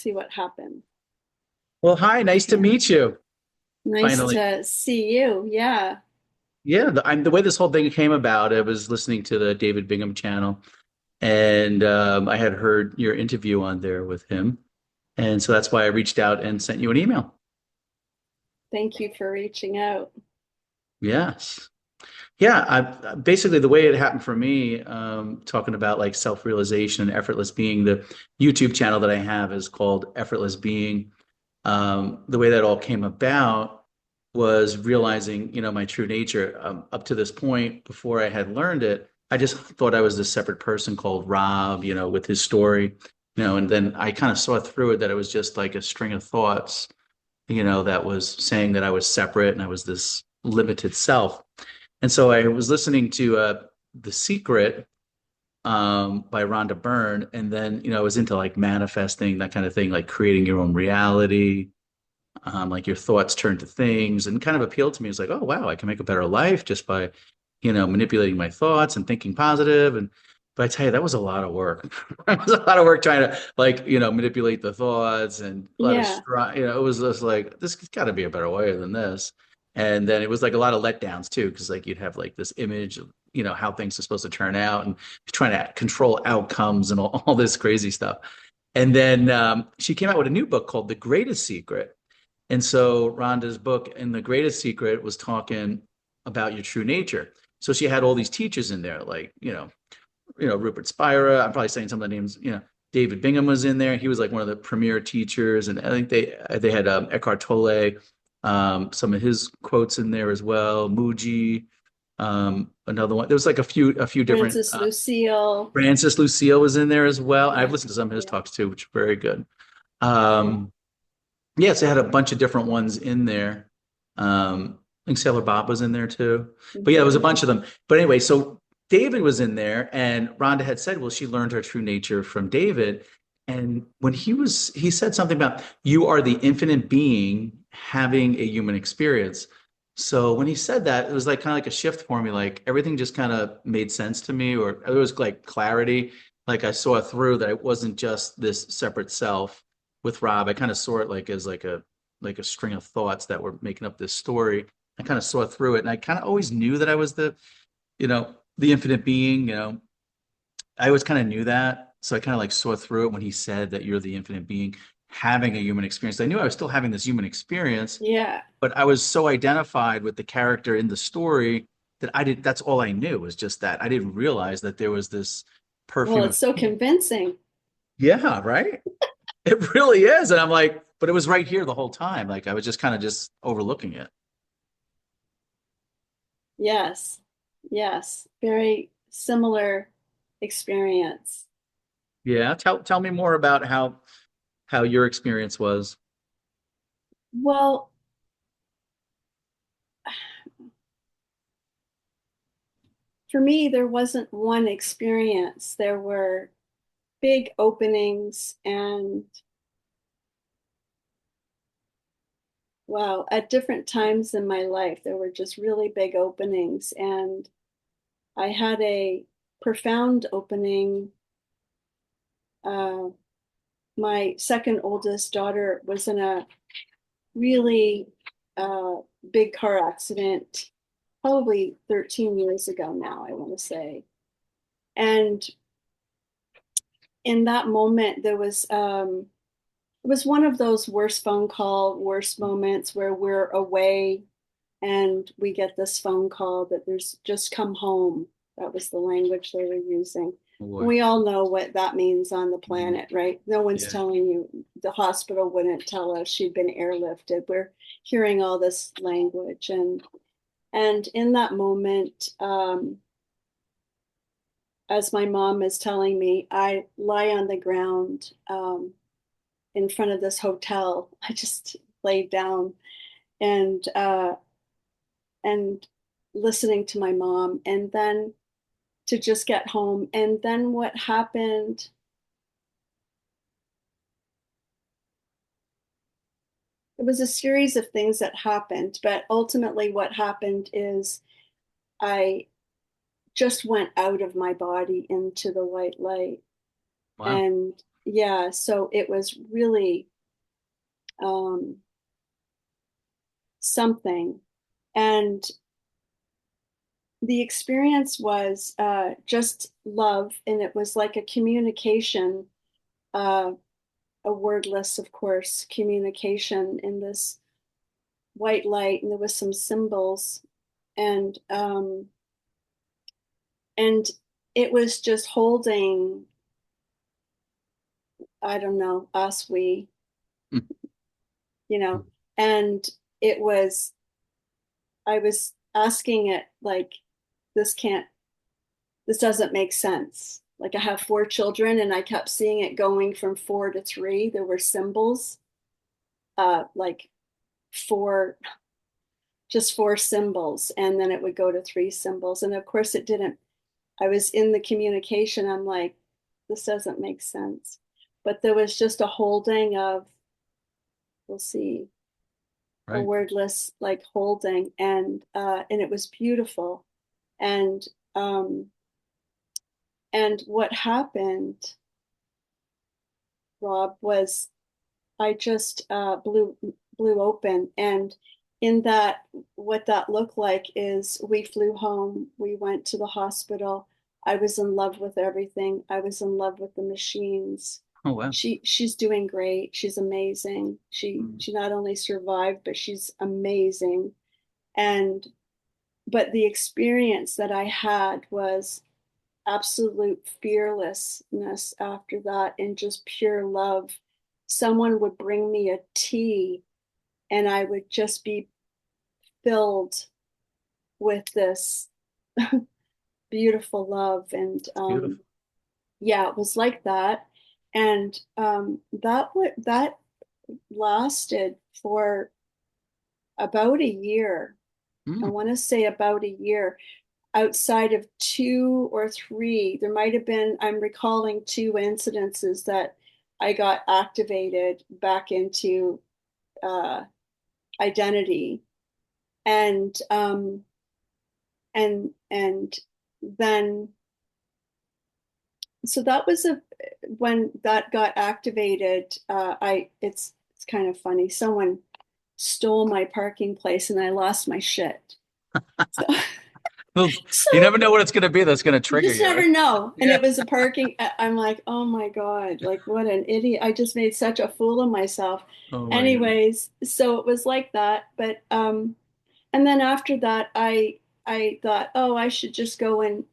see what happened. Well, hi, nice to Yeah. meet you. Nice Finally. to see you. Yeah. Yeah, the way this whole thing came about, I was listening to the David Bingham channel, and I had heard your interview on there with him. And so that's why I reached out and sent you an email. Thank you for reaching out. Yes. Yeah, basically the way it happened for me, talking about like self-realization and effortless being, the YouTube channel that I have is called Effortless Being. The way that all came about was realizing, my true nature. Up to this point, before I had learned it, I just thought I was this separate person called Rob, with his story, and then I kind of saw through it that it was just like a string of thoughts, that was saying that I was separate and I was this limited self. And so I was listening to The Secret by Rhonda Byrne, and then I was into like manifesting, that kind of thing, like creating your own reality, like your thoughts turn to things, and kind of appealed to me. It's like, oh wow, I can make a better life just by manipulating my thoughts and thinking positive. And but I tell you, that was a lot of work. It was a lot of work trying to like manipulate the thoughts, and a lot of Yeah. it was just like this has got to be a better way than this. And then it was like a lot of letdowns too, because like you'd have like this image of how things are supposed to turn out, and trying to control outcomes and all this crazy stuff. And then she came out with a new book called The Greatest Secret. And so Rhonda's book in The Greatest Secret was talking about your true nature. So she had all these teachers in there, like, Rupert Spira. I'm probably saying some of the names, David Bingham was in there. He was like one of the premier teachers. And I think they had Eckhart Tolle, some of his quotes in there as well. Muji, another one. There was like a few different Francis Lucille. Francis Lucille was in there as well. I've Yeah. listened to some of his Yeah. talks too, which are very good. Yeah. Yes, they had a bunch of different ones in there. I think Sailor Bob was in there too. But yeah, there was a Mhm. bunch of them. But anyway, so David was in there, and Rhonda had said, well, she learned her true nature from David. And when he said something about you are the infinite being having a human experience. So when he said that, it was like kind of like a shift for me. Like everything just kind of made sense to me, or it was like clarity. Like I saw through that it wasn't just this separate self with Rob. I kind of saw it like as like a string of thoughts that were making up this story. I kind of saw through it, and I kind of always knew that I was the infinite being. I always kind of knew that, so I kind of like saw through it when he said that you're the infinite being having a human experience. I knew I was still having this human experience, Yeah. but I was so identified with the character in the story that I did. That's all I knew was just that. I didn't realize that there was this Well, perfume it's of so peace. convincing. Yeah, right. It really is. And I'm like, but it was right here the whole time. Like I was just kind of just overlooking it. Yes. Yes. Very similar experience. Yeah. Tell me more about how your experience was. Well, for me, there wasn't one experience. There were big openings and wow, at different times in my life, there were just really big openings. And I had a profound opening. Uh, my second oldest daughter was in a really uh, big car accident, probably 13 years ago now, I want to say. And in that moment, it was one of those worst phone call, worst moments where we're away and we get this phone call that there's just come home. That was the language they were using. Oh And boy. we all know what that means on the Mm, planet, right? No one's yeah. telling you. The hospital wouldn't tell us she'd been airlifted. We're hearing all this language, and in that moment, as my mom is telling me, I lie on the ground in front of this hotel. I just laid down and and listening to my mom, and then to just get home. And then what happened, it was a series of things that happened, but ultimately what happened is I just went out of my body into the white light. Wow. And yeah, so it was really um, something. And the experience was just love, and it was like a communication, uh, a wordless, of course, communication in this white light, and there was some symbols, and and it was just holding, I don't know, us, we, you know, and it was, I was asking it like, this can't, this doesn't make sense. Like I have four children and I kept seeing it going from four to three. There were symbols, like four, just four symbols, and then it would go to three symbols. And of course it didn't. I was in the communication. I'm like, this doesn't make sense. But there was just a holding of, we'll see, a Right. wordless like holding, and it was beautiful. And um and what happened, Rob, was I just blew open, and in that, what that looked like is we flew home, we went to the hospital. I was in love with everything. I was in love with the machines. Oh, wow. She's doing great. She's amazing. Mm. She not only survived, but she's amazing. And but the experience that I had was absolute fearlessness after that, and just pure love. Someone would bring me a tea and I would just be filled with this beautiful love. And It's beautiful. yeah, it was like that. And that lasted for about a year. I Mm. want to say about a year. Outside of two or three, there might have been, I'm recalling two incidences that I got activated back into uh, identity. And and then, so that was a, when that got activated, I it's kind of funny. Someone stole my parking place and I lost my shit. So, Well, so you never know what it's going to be that's going to you trigger just you, never right? know. And Yeah. it was a parking. I'm like, oh my God, like what an idiot. I just made such a fool of myself. Oh my God. Anyways, so it was like that. But and then after that, I thought, oh, I should just go and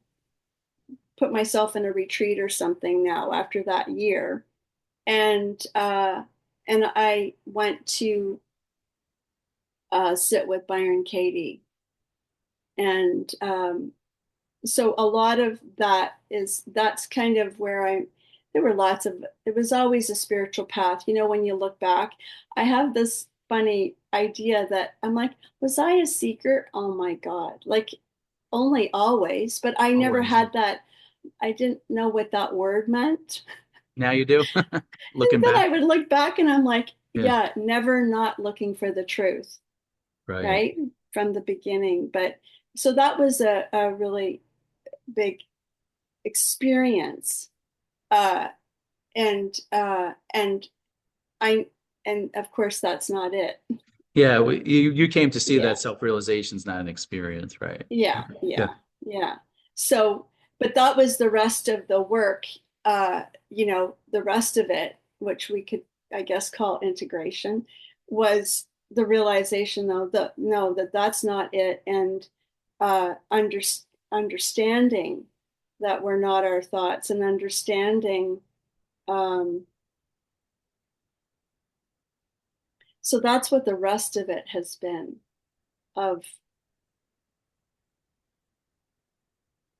put myself in a retreat or something now after that year. And and I went to sit with Byron Katie. And so a lot of that is, that's kind of where I, there were lots of, it was always a spiritual path. You know, when you look back, I have this funny idea that I'm like, was I a seeker? Oh my God. Like only always, but I never Always. had that. I didn't know what that word meant. Now you do. And Looking then back. I would look back and I'm like, Yeah. yeah, never not looking for the truth, Right. right? From the beginning. But so that was a really big experience. Uh, and I, and of course that's not it. Yeah. You came to see Yeah, that self-realization is not an experience, right? yeah, Okay. yeah, Good. yeah. So, but that was the rest of the work, you know, the rest of it, which we could, I guess, call integration, was the realization though that no, that that's not it. And under, understanding that we're not our thoughts, and understanding, um, so that's what the rest of it has been, of,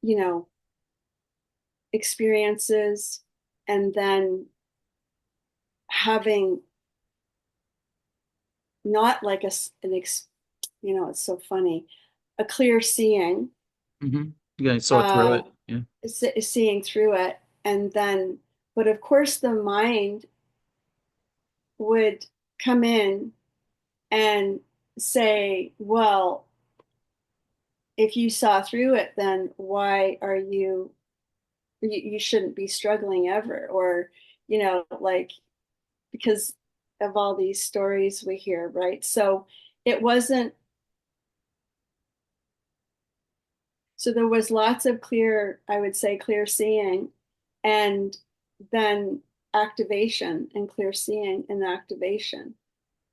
you know, experiences, and then having not like you know, it's so funny, a clear seeing, Hmm. You guys saw through uh it. Yeah. seeing through it. And then, but of course the mind would come in and say, well, if you saw through it, then why are you you shouldn't be struggling ever, or, like, because of all these stories we hear, right? So it wasn't, so there was lots of clear, I would say, clear seeing, and then activation, and clear seeing and activation,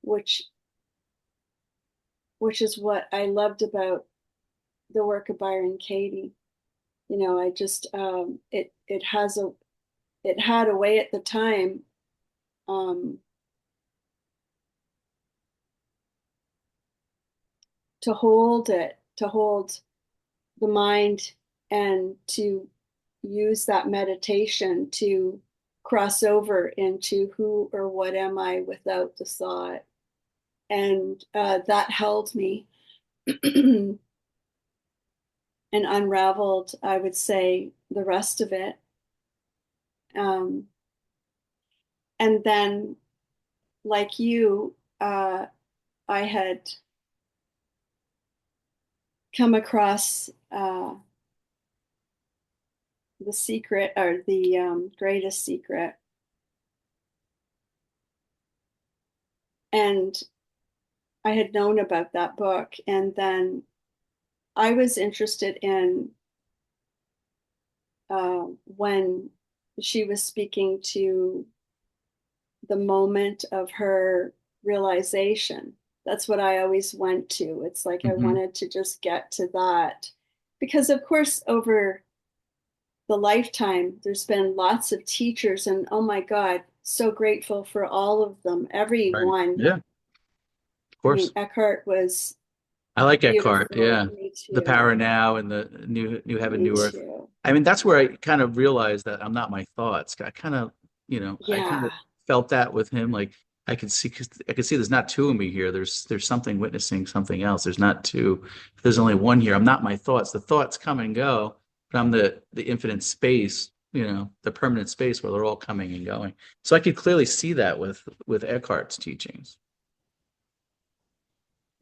which is what I loved about the work of Byron Katie. I just it had a way at the time, um, to hold the mind, and to use that meditation to cross over into who or what am I without the thought. And that held me and unraveled, I would say, the rest of it. Um, and then, like you, I had come across the secret, or the greatest secret. And I had known about that book. And then I was interested in when she was speaking to the moment of her realization. That's what I always went to. It's like I Hmm. wanted to just get to that. Because, of course, over the lifetime, there's been lots of teachers, and oh my God, so grateful for all of them, Right. everyone. Yeah, of I mean, course. Eckhart was I like Eckhart. beautiful. Yeah. Me The too. Power Now and the New Heaven, Me New Earth. too. I mean, that's where I kind of realized that I'm not my thoughts. I kind of, I kind of Yeah, felt that with him. Like I could see there's not two of me here. There's something witnessing something else. There's not two. There's only one here. I'm not my thoughts. The thoughts come and go, but I'm the infinite space, the permanent space where they're all coming and going. So I could clearly see that with Eckhart's teachings.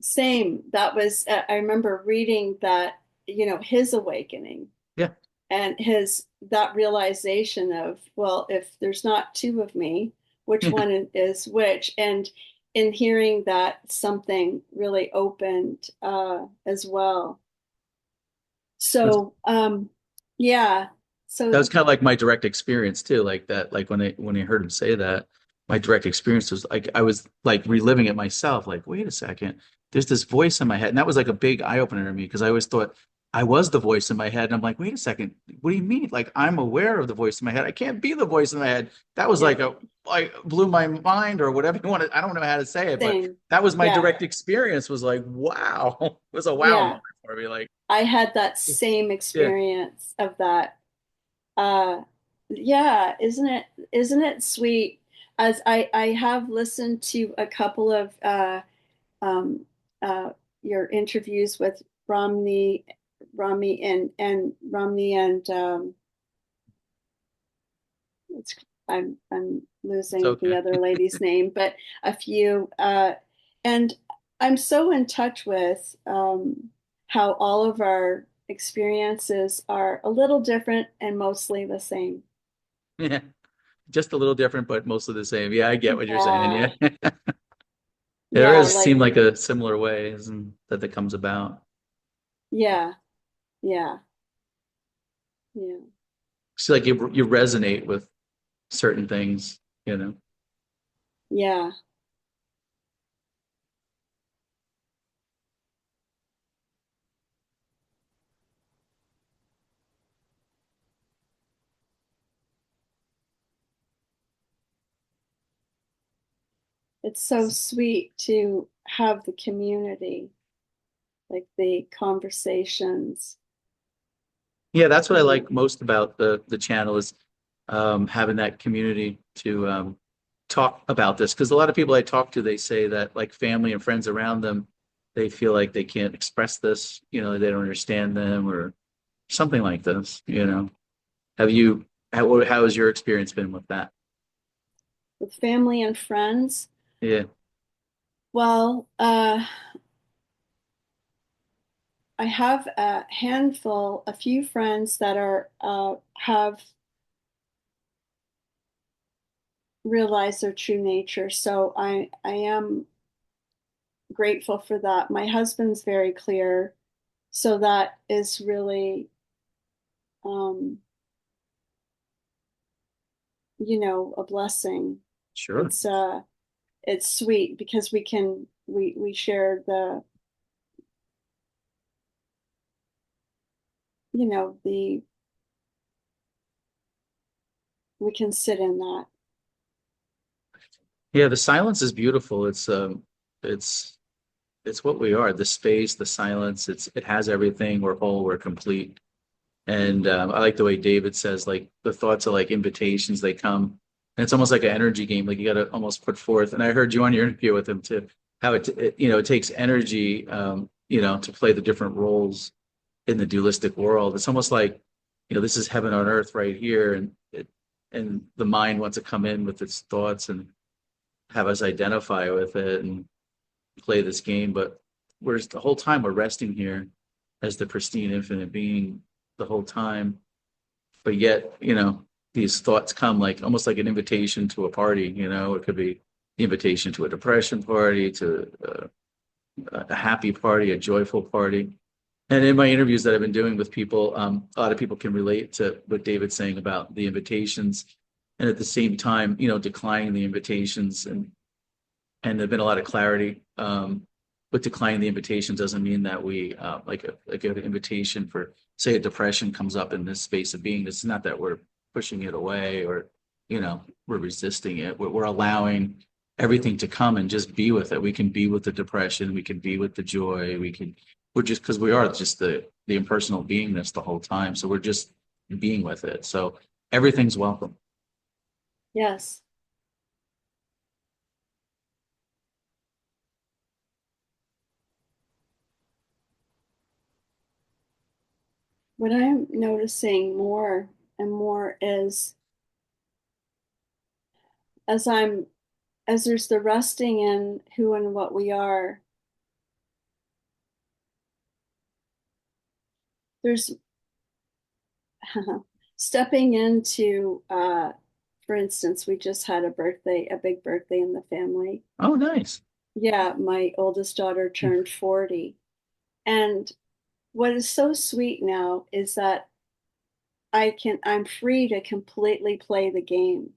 same. That was, I remember reading that, his awakening, Yeah. and his that realization of, well, if there's not two of me, which one is which? And in hearing that, something really opened as well. So yeah, That so was kind of like my direct experience too. Like that, like when I heard him say that, my direct experience was like I was like reliving it myself. Like, wait a second, there's this voice in my head, and that was like a big eye opener to me because I always thought I was the voice in my head, and I'm like, wait a second, what do you mean? Like I'm aware of the voice in my head. I can't be the voice in my head. That was yeah, like blew my mind or whatever you want to. I don't know how to say it, but same. that was my Yeah, direct experience. Was like, wow, it was a wow yeah. moment for me. Like, I had that same yeah. experience of that. Uh, yeah, isn't it sweet? As I have listened to a couple of um, uh, your interviews with Romney, Romney and Romney, and it's, I'm It's losing the okay. other lady's name, but a few, and I'm so in touch with how all of our experiences are a little different and mostly the same. Yeah. Just a little different, but mostly the same. Yeah, I get what you're saying. Yeah, Yeah. There yeah, is seem like, like a similar way that comes about. yeah, yeah, yeah, It's like you resonate with certain things. yeah. It's so sweet to have the community, like the conversations. Yeah, that's what I like Um, most about the channel is having that community to talk about this. Because a lot of people I talk to, they say that like family and friends around them, they feel like they can't express this, they don't understand them or something like this. Have you, how has your experience been with that? with family and friends. Yeah. Well, I have a few friends that are have realize their true nature. So I am grateful for that. My husband's very clear, so that is really um, a blessing. Sure. It's it's sweet because we share the we can sit in that. Yeah, the silence is beautiful. It's it's what we are. The space, the silence, it has everything. We're whole, we're complete. And I like the way David says, like the thoughts are like invitations, they come. And it's almost like an energy game. Like you got to almost put forth. And I heard you on your interview with him too, how it takes energy, to play the different roles in the dualistic world. It's almost like, this is heaven on earth right here, and the mind wants to come in with its thoughts and have us identify with it and play this game. But whereas the whole time we're resting here as the pristine infinite being the whole time, but yet, these thoughts come like almost like an invitation to a party. It could be the invitation to a depression party, to a happy party, a joyful party. And in my interviews that I've been doing with people, a lot of people can relate to what David's saying about the invitations, and at the same time, declining the invitations. And there've been a lot of clarity. But declining the invitation doesn't mean that we like an invitation for, say, a depression comes up in this space of being. It's not that we're pushing it away, or we're resisting it. We're allowing everything to come and just be with it. We can be with the depression. We can be with the joy. We're just, because we are just the impersonal beingness the whole time. So we're just being with it. So everything's welcome. Yes. What I'm noticing more and more is as I'm as there's the resting in who and what we are, there's stepping into for instance, we just had a big birthday in the family. Oh, nice. Yeah, my oldest daughter turned 40. And what is so sweet now is that I'm free to completely play the game.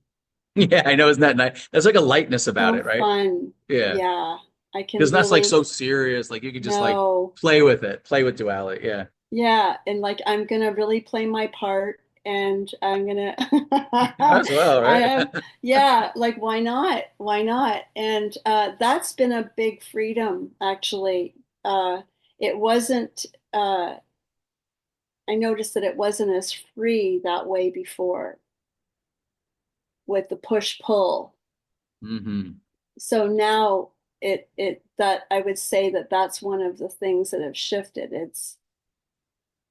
Yeah, I know. Isn't that nice? There's like a lightness about So it, right? fun. Yeah. Yeah, I can Because that's like really so serious. Like you could just like know. play with it, play with duality. Yeah. Yeah, and like I'm gonna really play my part and I'm gonna As well, I right? have yeah, like why not? Why not? And that's been a big freedom actually. It wasn't I noticed that it wasn't as free that way before with the push pull. Hmm. So now it that I would say that that's one of the things that have shifted. It's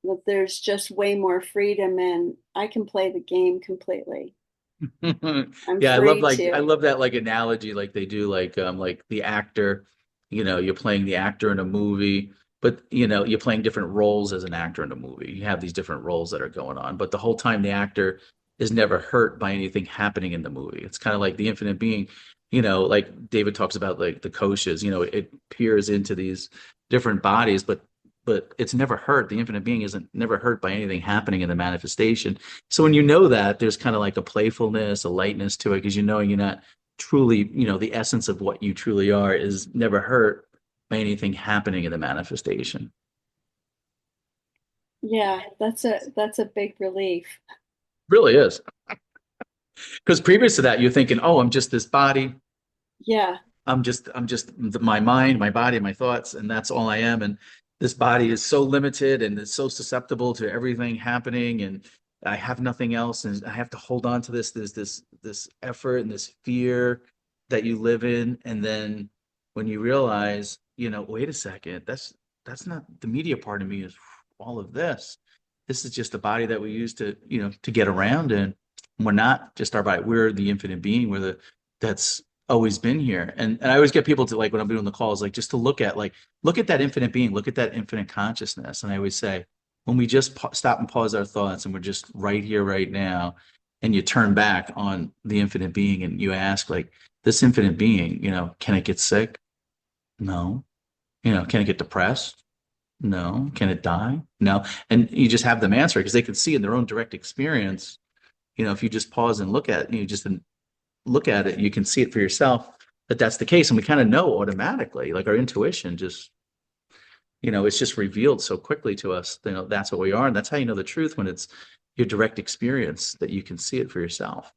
that there's just way more freedom and I can play the game completely. I'm Yeah, free I to. love that like analogy like they do like the actor, you're playing the actor in a movie, but you're playing different roles as an actor in a movie. You have these different roles that are going on, but the whole time the actor is never hurt by anything happening in the movie. It's kind of like the infinite being, like David talks about like the koshas, it peers into these different bodies, but it's never hurt. The infinite being isn't never hurt by anything happening in the manifestation. So when you know that, there's kind of like a playfulness, a lightness to it, because you're not truly, the essence of what you truly are is never hurt by anything happening in the manifestation. Yeah, that's a big relief. Really is. Because previous to that, you're thinking, oh, I'm just this body. Yeah, I'm just my mind, my body, my thoughts, and that's all I am. And this body is so limited and it's so susceptible to everything happening, and I have nothing else, and I have to hold on to this. There's this effort and this fear that you live in, and then when you realize, wait a second, that's not the media part of me is all of this. This is just the body that we use to get around in. We're not just our body. We're the infinite being. We're the that's always been here. And I always get people to like when I'm doing the calls, like just to look at that infinite being, look at that infinite consciousness. And I always say, when we just stop and pause our thoughts and we're just right here, right now, and you turn back on the infinite being and you ask like, this infinite being, can it get sick? No. Can it get depressed? No. Can it die? No. And you just have them answer because they can see in their own direct experience. If you just pause and look at it, you just look at it, you can see it for yourself that that's the case. And we kind of know automatically, like our intuition just, it's just revealed so quickly to us, that's what we are. And that's how you know the truth when it's your direct experience that you can see it for yourself.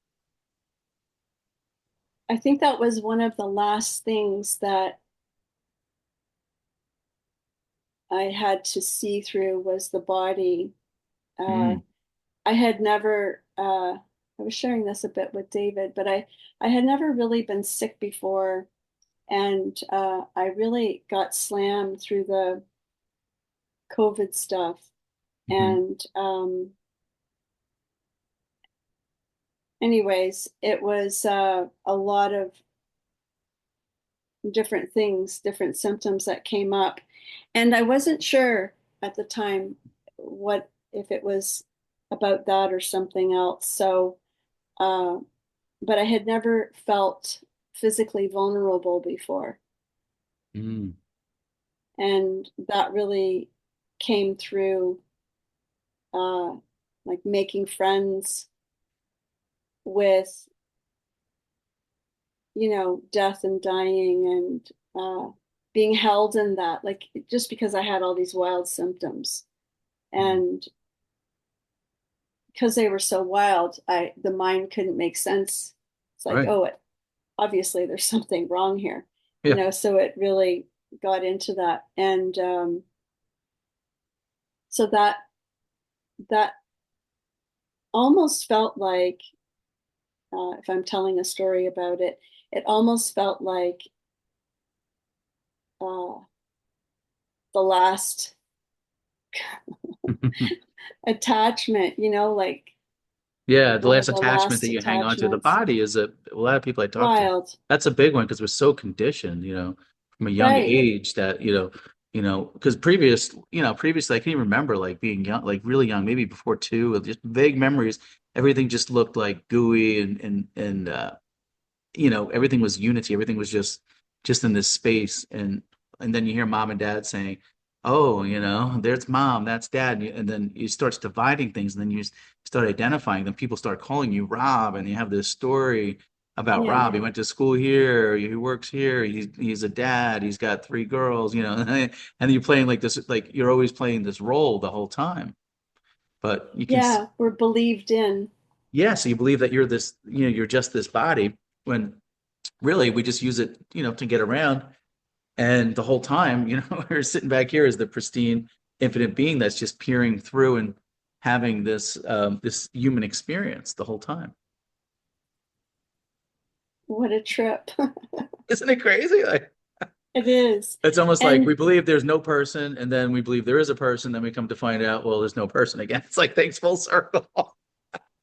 I think that was one of the last things that I had to see through was the body. Uh, Mm, I had never, I was sharing this a bit with David, but I had never really been sick before. And I really got slammed through the COVID stuff. mhm. And anyways, it was a lot of different things, different symptoms that came up. And I wasn't sure at the time what if it was about that or something else. So, uh, but I had never felt physically vulnerable before. Mm, And that really came through uh, like making friends with, death and dying and being held in that, like just because I had all these wild symptoms. mm. And because they were so wild, the mind couldn't make sense. It's like, Right. oh, obviously there's something wrong here, Yeah. so it really got into that. And so that almost felt like, if I'm telling a story about it, it almost felt like uh, the last attachment, like Yeah, the one of last the attachment that last you hang on to. The attachments. body is a lot of people I talk to. Wild. That's a big one because we're so conditioned, from a young Right. age that, because previously I can even remember like being young, like really young, maybe before two, with just vague memories. Everything just looked like gooey and everything was unity. Everything was just in this space. And then you hear mom and dad saying, "Oh, there's mom, that's dad," and then you starts dividing things, and then you start identifying them. People start calling you Rob, and you have this story about Yeah. Rob. He went to school here. He works here. He's a dad. He's got three girls. And you're playing like this, like you're always playing this role the whole time. But you can, Yeah. We're believed in. yeah. So you believe that you're this, you're just this body when really we just use it, to get around. And the whole time, we're sitting back here as the pristine, infinite being that's just peering through and having this human experience the whole time. What a trip. Isn't it crazy? Like It is. it's almost like we And believe there's no person, and then we believe there is a person, then we come to find out, well, there's no person again. It's like things full circle.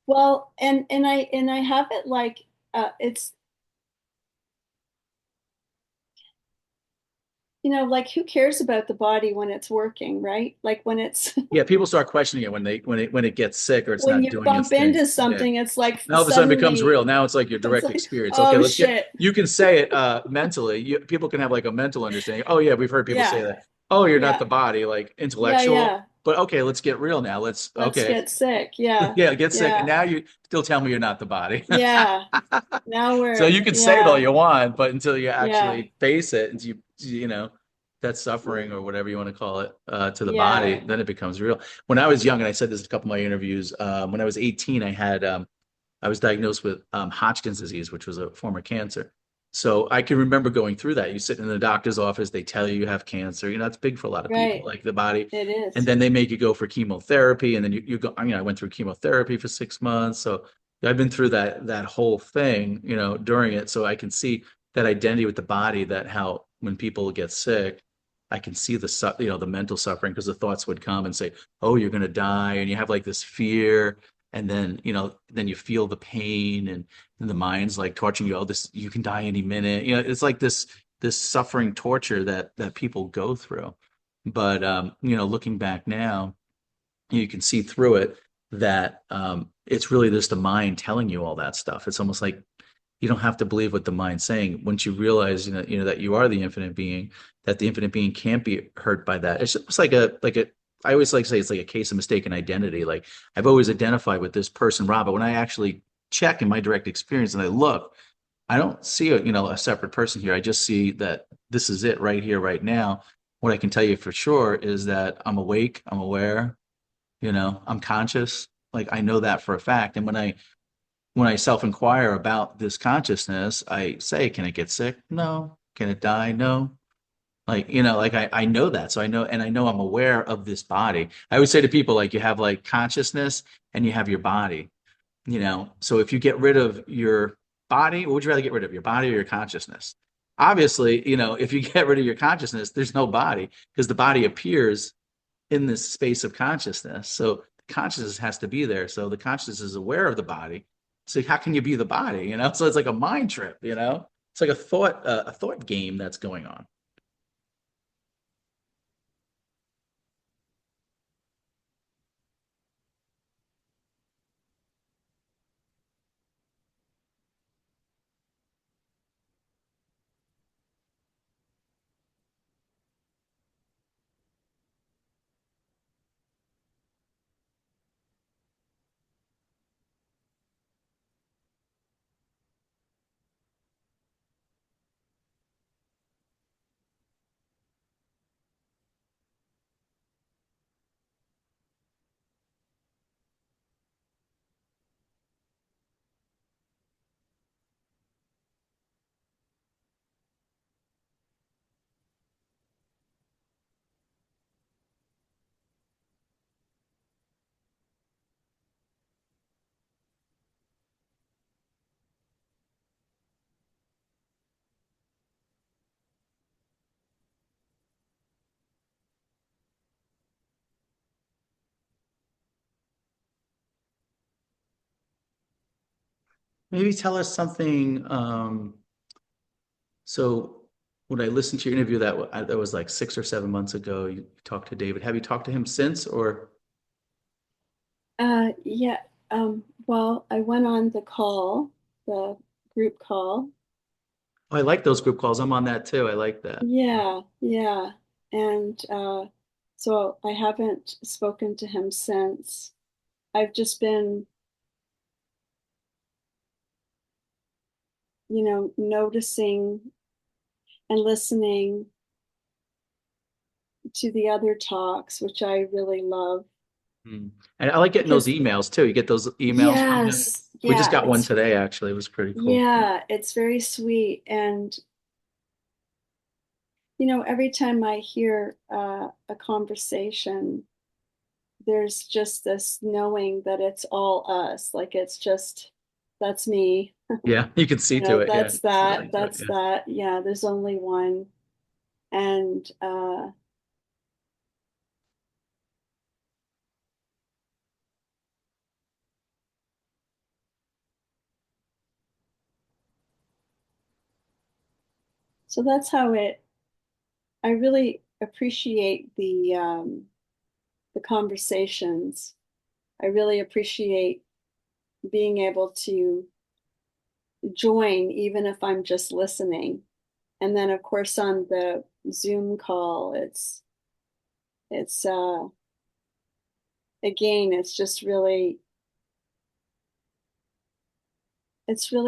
well, and I have it like it's like who cares about the body when it's working, right? Like when it's Yeah, people start questioning it when it gets sick or it's when not you doing its bump thing. into Yeah. something, it's like Now all of a sudden it becomes real. suddenly Now it's like your it's direct like, experience. Okay, oh let's get, shit. you can say it mentally. People can have like a mental understanding. Oh yeah, we've heard people say Yeah. that. Oh, you're not Yeah. the body, like Yeah. intellectual. Yeah. But okay, let's get real now. Let's Okay. get sick. Yeah. Yeah, get sick. And Yeah. now you still tell me you're not the body. Yeah. Now So we're, you can say it all yeah. you want, but until you Yeah. actually face it and that suffering or whatever you want to call it to the Yeah. body, then it becomes real. When I was young, and I said this in a couple of my interviews, when I was 18, I was diagnosed with Hodgkin's disease, which was a form of cancer. So I can remember going through that. You sit in the doctor's office, they tell you have cancer. It's big for a lot of people, Right. like the body. It And is. then they make you go for chemotherapy, and then you go. I went through chemotherapy for 6 months, so I've been through that whole thing, during it. So I can see that identity with the body. That how when people get sick, I can see the mental suffering because the thoughts would come and say, "Oh, you're going to die," and you have like this fear, and then you feel the pain, and the mind's like torturing you. Oh, this you can die any minute. It's like this suffering torture that people go through. But looking back now, you can see through it that it's really just the mind telling you all that stuff. It's almost like you don't have to believe what the mind's saying. Once you realize, that you are the infinite being, that the infinite being can't be hurt by that. It's just like a, I always like to say it's like a case of mistaken identity. Like I've always identified with this person, Rob, but when I actually check in my direct experience and I look, I don't see a separate person here. I just see that this is it right here, right now. What I can tell you for sure is that I'm awake, I'm aware, I'm conscious. Like I know that for a fact. And when I self-inquire about this consciousness, I say, can it get sick? No. Can it die? No. Like, like I know that. So I know, and I know I'm aware of this body. I always say to people, like, you have like consciousness and you have your body, So if you get rid of your body, what would you rather get rid of, your body or your consciousness? Obviously, if you get rid of your consciousness, there's no body because the body appears in this space of consciousness. So consciousness has to be there. So the consciousness is aware of the body. So how can you be the body? So it's like a mind trip. It's like a thought game that's going on. Maybe tell us something. So when I listened to your interview, that was like 6 or 7 months ago, you talked to David. Have you talked to him since, or? Yeah. Well, I went on the call, the group call. Oh, I like those group calls. I'm on that too. I like that. Yeah, yeah. And so I haven't spoken to him since. I've just been, noticing and listening to the other talks, which I really love Hmm. And I like getting those because emails too. You get those emails from him. yes, We just yeah, got one today, actually. It was pretty cool. it's very sweet. And, every time I hear a conversation, there's just this knowing that it's all us. Like it's just, that's me. Yeah, you can see to it. Yeah, That's it's that, really good. that's Yeah. that. Yeah, there's only one. And so that's how I really appreciate the conversations. I really appreciate being able to join, even if I'm just listening. And then, of course, on the Zoom call, it's again, it's really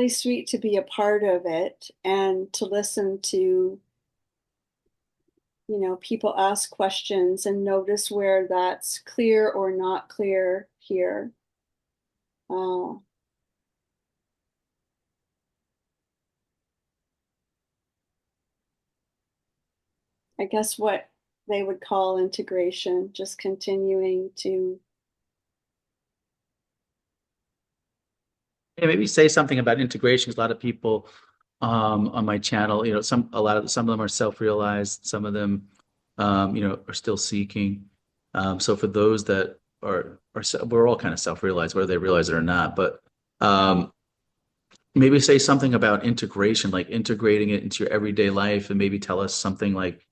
sweet to be a part of it and to listen to, people ask questions and notice where that's clear or not clear here. Uh, I guess what they would call integration, just continuing to, Yeah, maybe say something about integration. 'Cause a lot of people on my channel, some of them are self-realized, some of them, are still seeking. So for those that we're all kind of self-realized, whether they realize it or not. But maybe say something about integration, like integrating it into your everyday life, and maybe tell us something like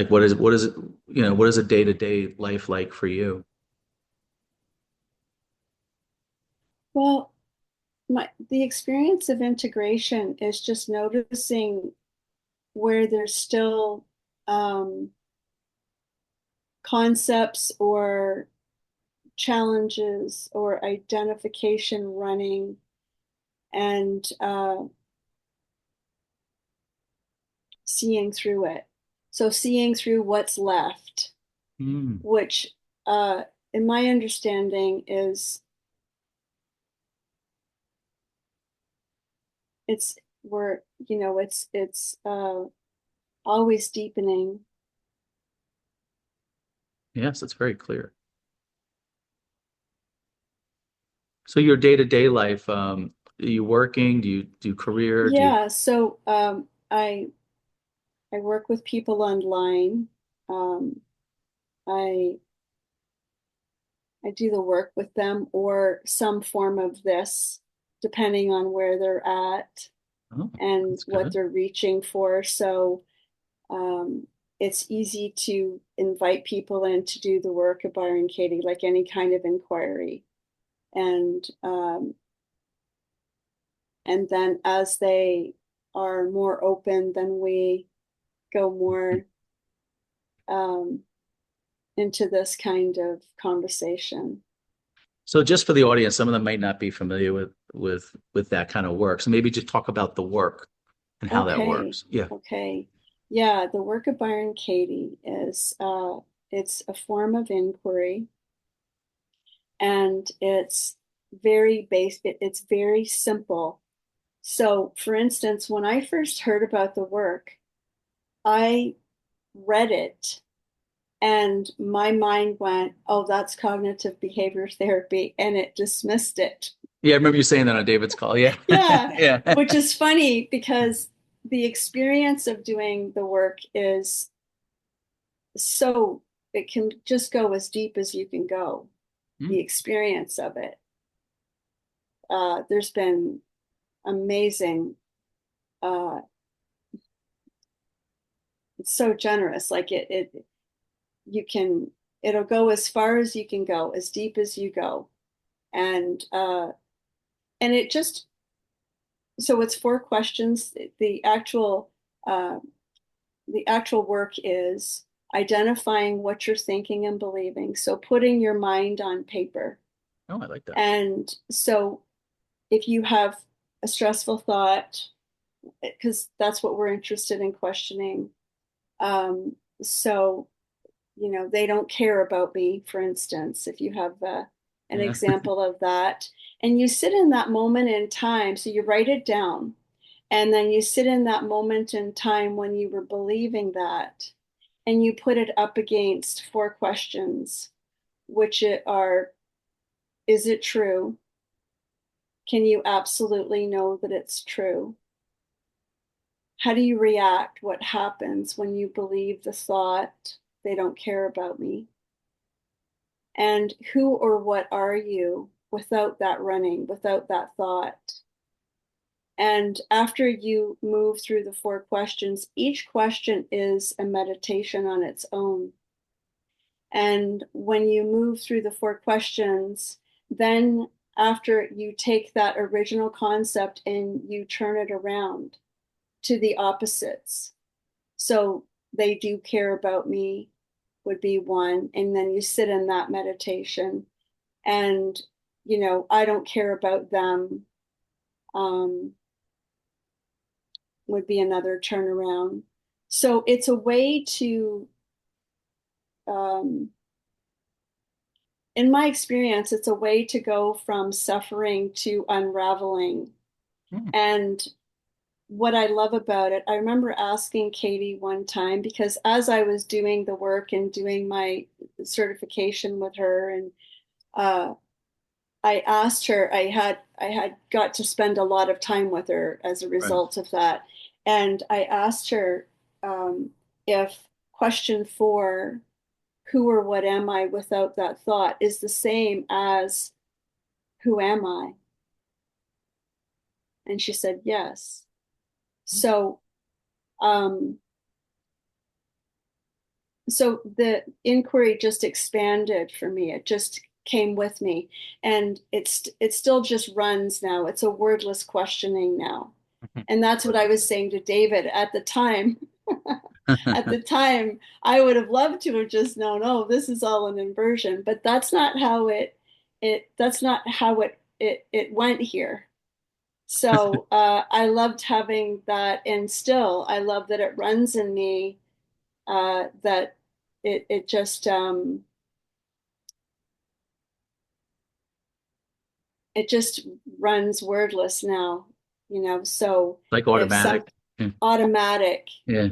what is it, what is a day-to-day life like for you? Well, the experience of integration is just noticing where there's still concepts or challenges or identification running, and seeing through it. So seeing through what's left, Mm. which in my understanding is it's we're it's always deepening. Yes, that's very clear. So your day-to-day life, are you working? Do you do career? Do you? Yeah, so I work with people online. Um, I I do the work with them or some form of this, depending on where they're at Oh, and that's what good. they're reaching for. So um, it's easy to invite people in to do the work of Byron Katie, like any kind of inquiry. And and then as they are more open, then we go more um, into this kind of conversation. So just for the audience, some of them might not be familiar with that kind of work. So maybe just talk about the work and how that Okay, works. Yeah. okay. Yeah, the work of Byron Katie is it's a form of inquiry, and it's very it's very simple. So, for instance, when I first heard about the work, I read it and my mind went, "Oh, that's cognitive behavior therapy," and it dismissed it. Yeah, I remember you saying that on David's call. Yeah. Yeah, Yeah. which is funny because the experience of doing the work is so it can just go as deep as you can go. The Mm. experience of it. There's been amazing. Uh, it's so generous. Like it, you can. It'll go as far as you can go, as deep as you go, and and it just so it's four questions. Uh, the actual work is identifying what you're thinking and believing. So putting your mind on paper. Oh, I like that. And so if you have a stressful thought, because that's what we're interested in questioning. So, they don't care about me, for instance, if you have an Yeah. example of that. And you sit in that moment in time. So you write it down. And then you sit in that moment in time when you were believing that. And you put it up against four questions, which are: is it true? Can you absolutely know that it's true? How do you react? What happens when you believe the thought, they don't care about me? And who or what are you without that running, without that thought? And after you move through the four questions, each question is a meditation on its own. And when you move through the four questions, then after you take that original concept and you turn it around to the opposites. So they do care about me would be one. And then you sit in that meditation and, I don't care about them um, would be another turnaround. So it's a way to, um, in my experience, it's a way to go from suffering to unraveling. Mm. And what I love about it, I remember asking Katie one time because as I was doing the work and doing my certification with her, and uh, I asked her, I had got to spend a lot of time with her as a Right. result of that, and I asked her if question four, who or what am I without that thought, is the same as who am I? And she said yes. So um, so the inquiry just expanded for me. It just came with me. And it still just runs now. It's a wordless questioning now. And that's what I was saying to David at the time. At the time, I would have loved to have just known, oh, this is all an inversion, but that's not how it went here. So I loved having that, and still I love that it runs in me. That it just it just runs wordless now, So Like if some automatic. Yeah. automatic, Yeah.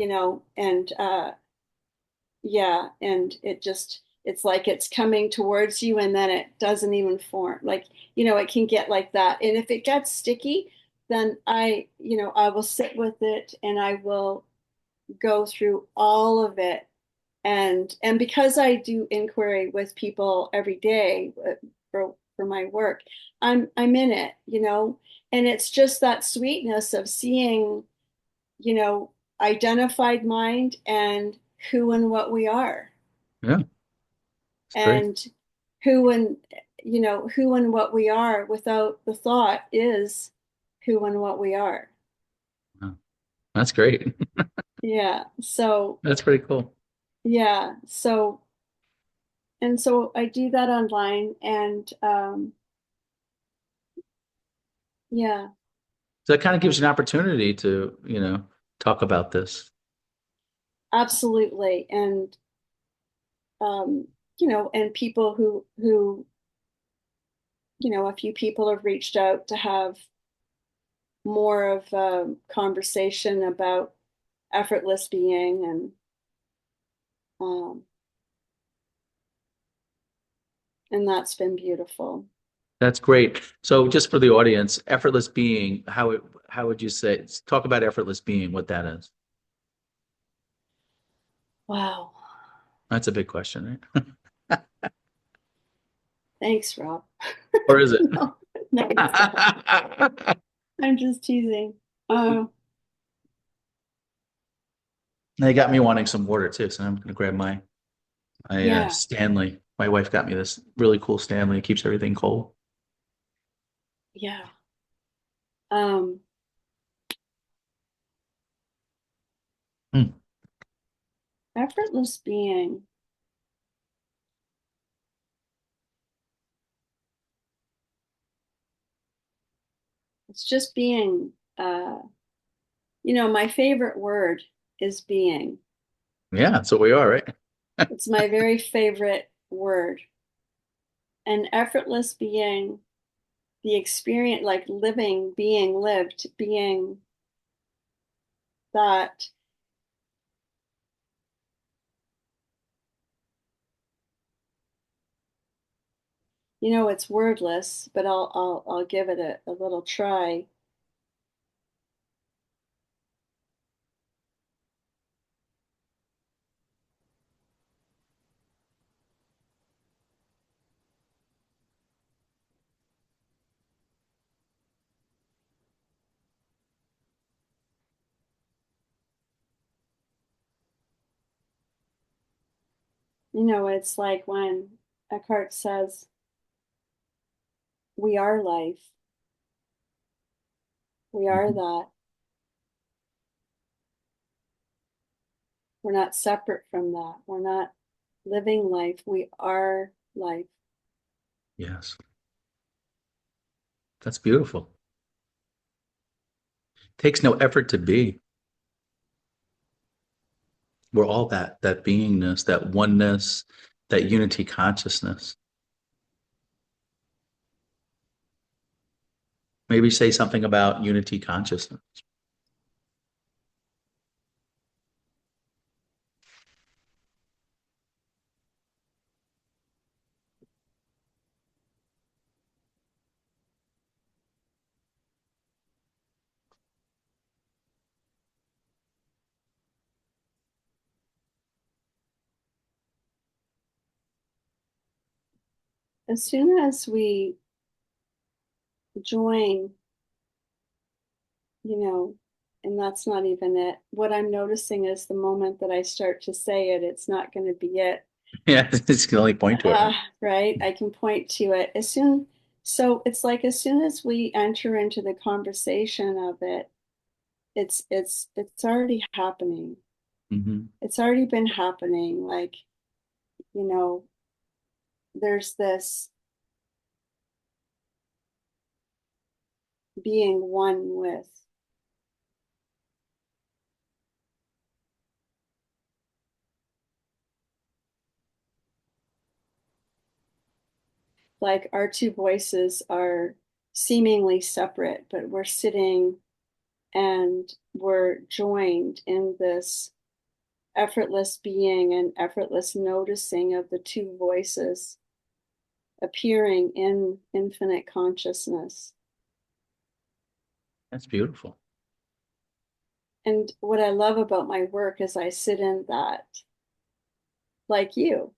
and yeah, and it's like it's coming towards you and then it doesn't even form. Like, it can get like that. And if it gets sticky, then I will sit with it and I will go through all of it. And because I do inquiry with people every day for my work, I'm in it, and it's just that sweetness of seeing, you know, identified mind and who and what we are, Yeah. It's great. and who and who and what we are without the thought is who and what we are. Wow. That's great. Yeah. So That's pretty cool. yeah. So I do that online, and yeah, So that kind of gives you an opportunity to, talk about this. absolutely. And and people who a few people have reached out to have more of a conversation about effortless being, um, and that's been beautiful. That's great. So just for the audience, effortless being, how would you say, talk about effortless being, what that is? Wow. That's a big question, right? Thanks, Rob. Or is it? No, no, it's not. I'm just teasing. They got me wanting some water too, so I'm gonna grab my Yeah, Stanley. My wife got me this really cool Stanley. It keeps everything cold. yeah. Um, Mm. Effortless being. It's just being. My favorite word is being. Yeah, that's what we are, right? It's my very favorite word. And effortless being, the experience, like living, being lived, being that, it's wordless, but I'll give it a little try. It's like when Eckhart says, we are life. We are Mhm. that. We're not separate from that. We're not living life. We are life. Yes, that's beautiful. Takes no effort to be. We're all that beingness, that oneness, that unity consciousness. Maybe say something about unity consciousness. As soon as we join, you know, and that's not even it. What I'm noticing is the moment that I start to say it, it's not going to be it. Yeah, it's can only point to it, right? Right? I can point to it so it's like as soon as we enter into the conversation of it, it's already happening. Hmm. It's already been happening. Like, you know, there's this being one with, like, our two voices are seemingly separate, but we're sitting and we're joined in this effortless being and effortless noticing of the two voices appearing in infinite consciousness. That's beautiful. And what I love about my work is I sit in that, like you.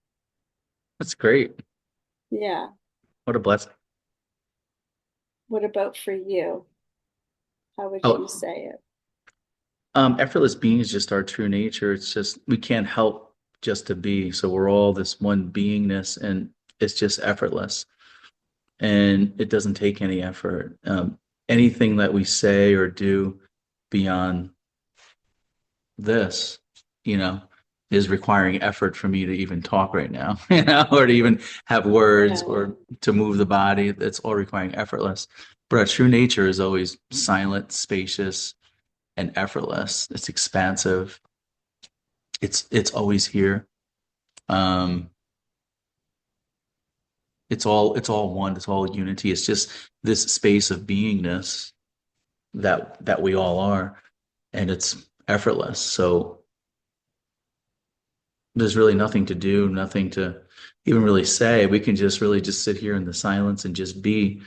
That's great. Yeah. What a blessing. What about for you? How would you Oh, say it? effortless being is just our true nature. It's just we can't help just to be. So we're all this one beingness, and it's just effortless, and it doesn't take any effort. Anything that we say or do beyond this, you know, is requiring effort for me to even talk right now, or to even have words Yeah. or to move the body. It's all requiring effortless. But our true nature is always silent, spacious, and effortless. It's expansive. It's always here. Um, it's all one. It's all unity. It's just this space of beingness that we all are, and it's effortless. So there's really nothing to do, nothing to even really say. We can just really just sit here in the silence and just be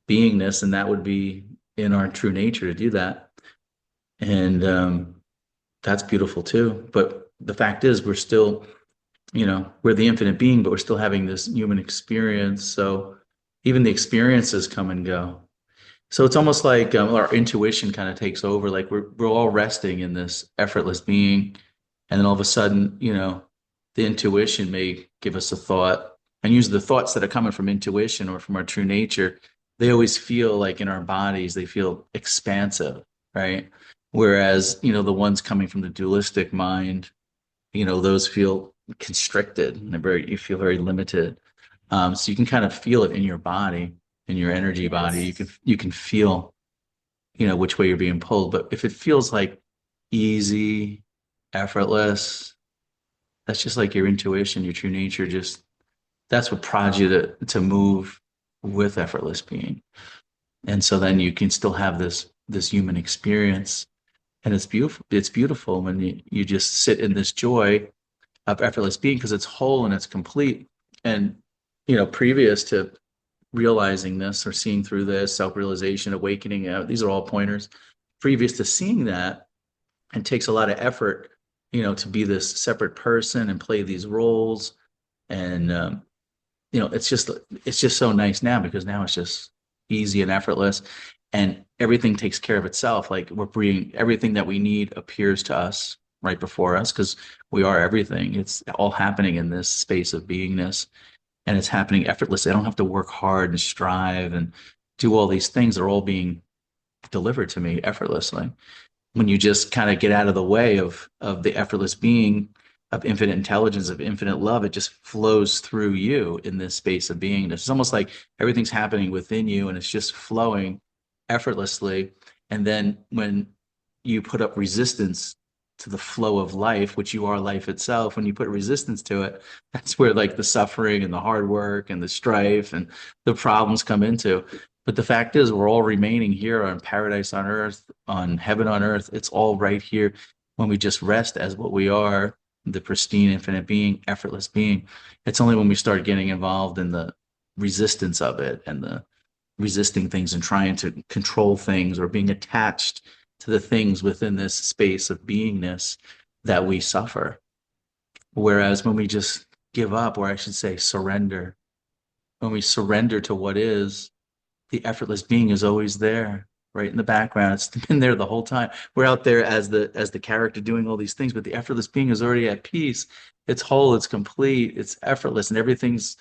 beingness, and that would be in our true nature to do that. And that's beautiful too. But the fact is, we're still, we're the infinite being, but we're still having this human experience. So even the experiences come and go. So it's almost like our intuition kind of takes over. Like we're all resting in this effortless being, and then all of a sudden, the intuition may give us a thought, and usually the thoughts that are coming from intuition or from our true nature, they always feel like in our bodies, they feel expansive, right? Whereas, the ones coming from the dualistic mind, those feel constricted and you feel very limited. So you can kind of feel it in your body, in your energy body. You Yes. can you can feel, which way you're being pulled. But if it feels like easy, effortless, that's just like your intuition, your true nature. Just that's what prods you to move with effortless being. And so then you can still have this human experience. And it's beautiful. It's beautiful when you just sit in this joy of effortless being because it's whole and it's complete. And previous to realizing this or seeing through this, self-realization, awakening, these are all pointers. Previous to seeing that, it takes a lot of effort, to be this separate person and play these roles. And it's just so nice now because now it's just easy and effortless, and everything takes care of itself. Like we're bringing everything that we need appears to us right before us because we are everything. It's all happening in this space of beingness, and it's happening effortlessly. I don't have to work hard and strive and do all these things. They're all being delivered to me effortlessly when you just kind of get out of the way of the effortless being of infinite intelligence, of infinite love. It just flows through you in this space of beingness. It's almost like everything's happening within you and it's just flowing effortlessly. And then when you put up resistance to the flow of life, which you are life itself, when you put resistance to it, that's where like the suffering and the hard work and the strife and the problems come into. But the fact is, we're all remaining here on paradise on earth, on heaven on earth. It's all right here when we just rest as what we are, the pristine, infinite being, effortless being. It's only when we start getting involved in the resistance of it and the resisting things and trying to control things or being attached to the things within this space of beingness that we suffer. Whereas when we just give up, or I should say surrender, when we surrender to what is, the effortless being is always there. right in the background. It's been there the whole time. We're out there as the character doing all these things, but the effortless being is already at peace. It's whole, it's complete, it's effortless, and everything's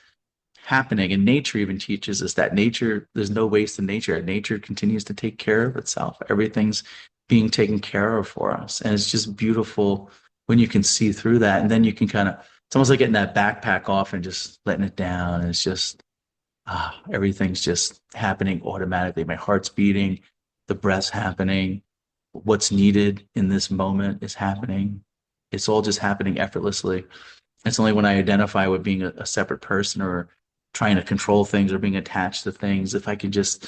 happening. And nature even teaches us that nature, there's no waste in nature. Nature continues to take care of itself. Everything's being taken care of for us. And it's just beautiful when you can see through that. And then you can kind of, it's almost like getting that backpack off and just letting it down. And it's just, everything's just happening automatically. My heart's beating, the breath's happening. What's needed in this moment is happening. It's all just happening effortlessly. It's only when I identify with being a separate person or trying to control things or being attached to things, if I can just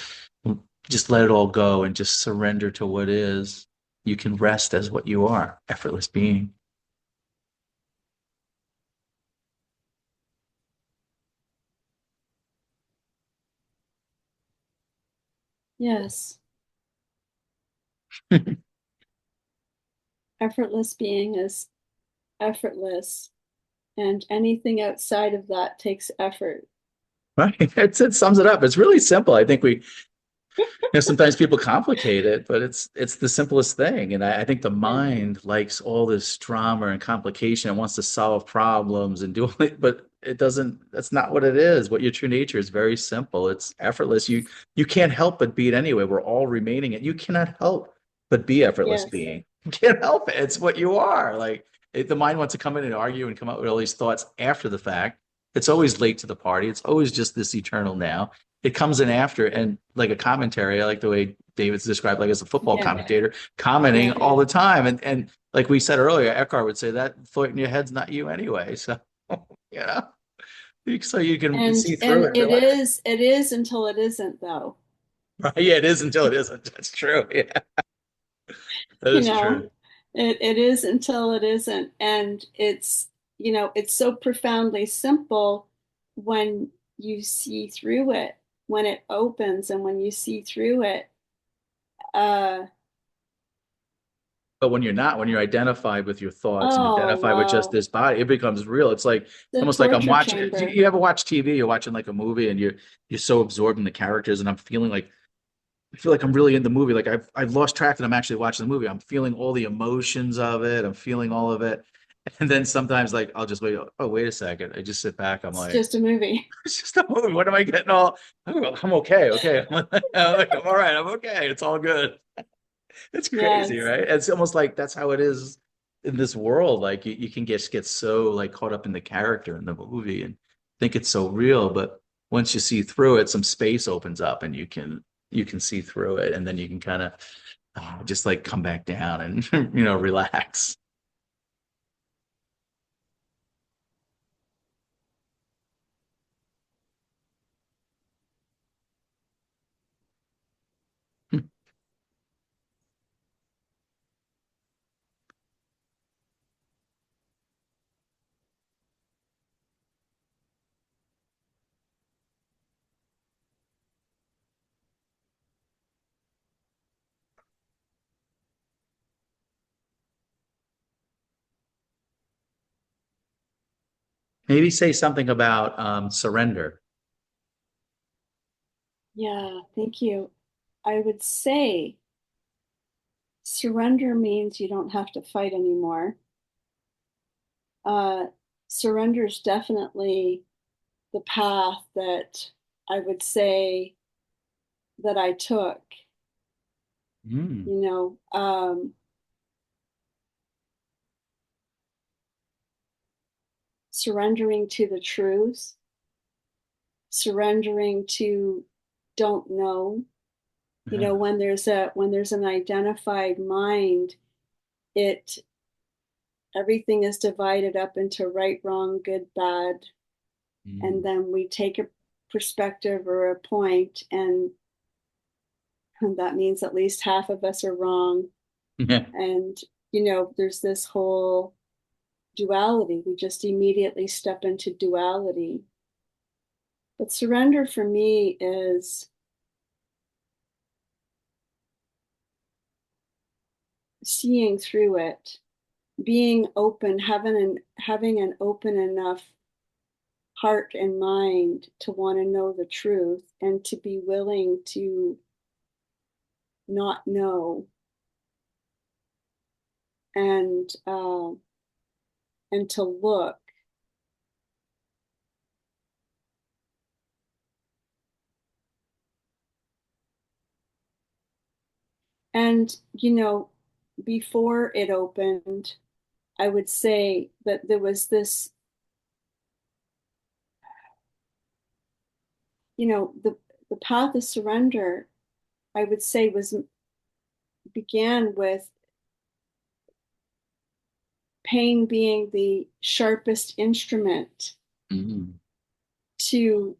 let it all go and just surrender to what is, you can rest as what you are, effortless being. Yes. Effortless being is effortless, and anything outside of that takes effort. Right. It sums it up. It's really simple. I think sometimes people complicate it, but it's the simplest thing. And I think the Yeah. mind likes all this drama and complication and wants to solve problems and do all it, but it doesn't, that's not what it is. What your true nature is very simple. It's effortless. You can't help but be it anyway. We're all remaining it. You cannot help but be effortless Yes. being. You can't help it. It's what you are. The mind wants to come in and argue and come up with all these thoughts after the fact. It's always late to the party. It's always just this eternal now. It comes in after and like a commentary. I like the way David's described, like as a football Yeah. commentator, commenting Yeah. all the time. And like we said earlier, Eckhart would say that thought in your head's not you anyway. So, you know, so you can see through And it and relax. it is until it isn't though. Right? Yeah, it is until it isn't. That's true. Yeah, that You is know, true. it is until it isn't. And it's, it's so profoundly simple when you see through it, when it opens and when you see through it. Uh, But when you're not, when you're identified with your thoughts and oh, identified with just wow. this body, it becomes real. It's like The almost like I'm torture watching. You chamber. you ever watch TV? You're watching like a movie, and you're so absorbed in the characters, and I'm feeling like I feel like I'm really in the movie. Like I've lost track that I'm actually watching the movie. I'm feeling all the emotions of it. I'm feeling all of it. And then sometimes like I'll just wait. Oh, wait a second. I just sit back. I'm It's like, just a movie. it's just a movie. What am I getting all? I'm okay. Okay. I'm all right. I'm okay. It's all good. It's crazy, Yes. right? It's almost like that's how it is in this world. Like you can get so like caught up in the character in the movie and think it's so real, but once you see through it, some space opens up and you can see through it, and then you can kind of just like come back down and relax. Maybe say something about surrender. Yeah. Thank you. I would say surrender means you don't have to fight anymore. Uh, Surrender is definitely the path that I would say that I took, Mm. you know, surrendering to the truth, surrendering to don't know. Yeah. When there's an identified mind, it everything is divided up into right, wrong, good, bad, and Mm. then we take a perspective or a point, and that means at least half of us are wrong. Yeah. And there's this whole duality. We just immediately step into duality. But surrender for me is seeing through it, being open, having an open enough heart and mind to want to know the truth and to be willing to not know, and to look. And, before it opened, I would say that there was this, the path of surrender, I would say began with pain being the sharpest instrument Mm. to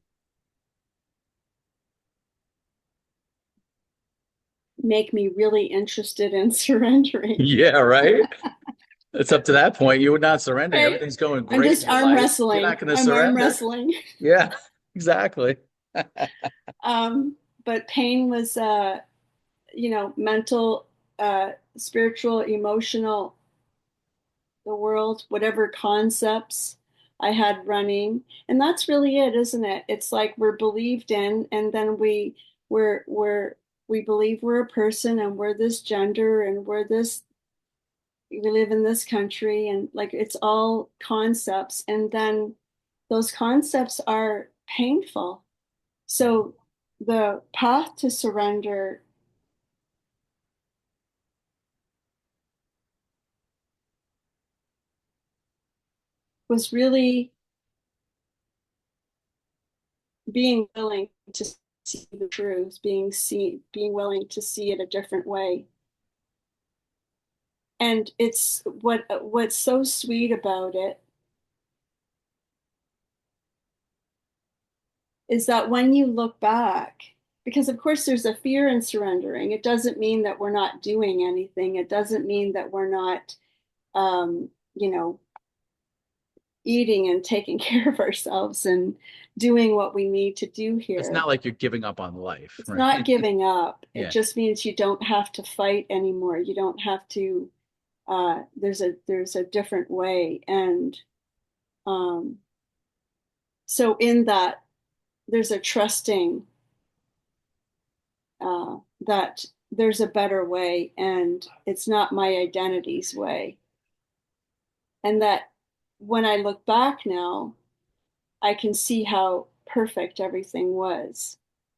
make me really interested in surrendering. Yeah, right. It's up to that point. You would not surrender. Right? Everything's going I'm great in just your arm life. You're wrestling. not going to I'm arm surrender. wrestling. Yeah, exactly. um, but pain was, mental, spiritual, emotional, the world, whatever concepts I had running. And that's really it, isn't it? It's like we're believed in, and then we believe we're a person, and we're this gender, and we live in this country, and like it's all concepts. And then those concepts are painful. So the path to surrender was really being willing to see the truth, being willing to see it a different way. And it's what's so sweet about it is that when you look back, because of course there's a fear in surrendering. It doesn't mean that we're not doing anything. It doesn't mean that we're not, um, you know, eating and taking care of ourselves and doing what we need to do It's here. not like you're giving up on life, It's not right? giving up. It Yeah. just means you don't have to fight anymore. You don't have to. There's a different way, and um, so in that there's a trusting that there's a better way, and it's not my identity's way, and that when I look back now, I can see how perfect everything was.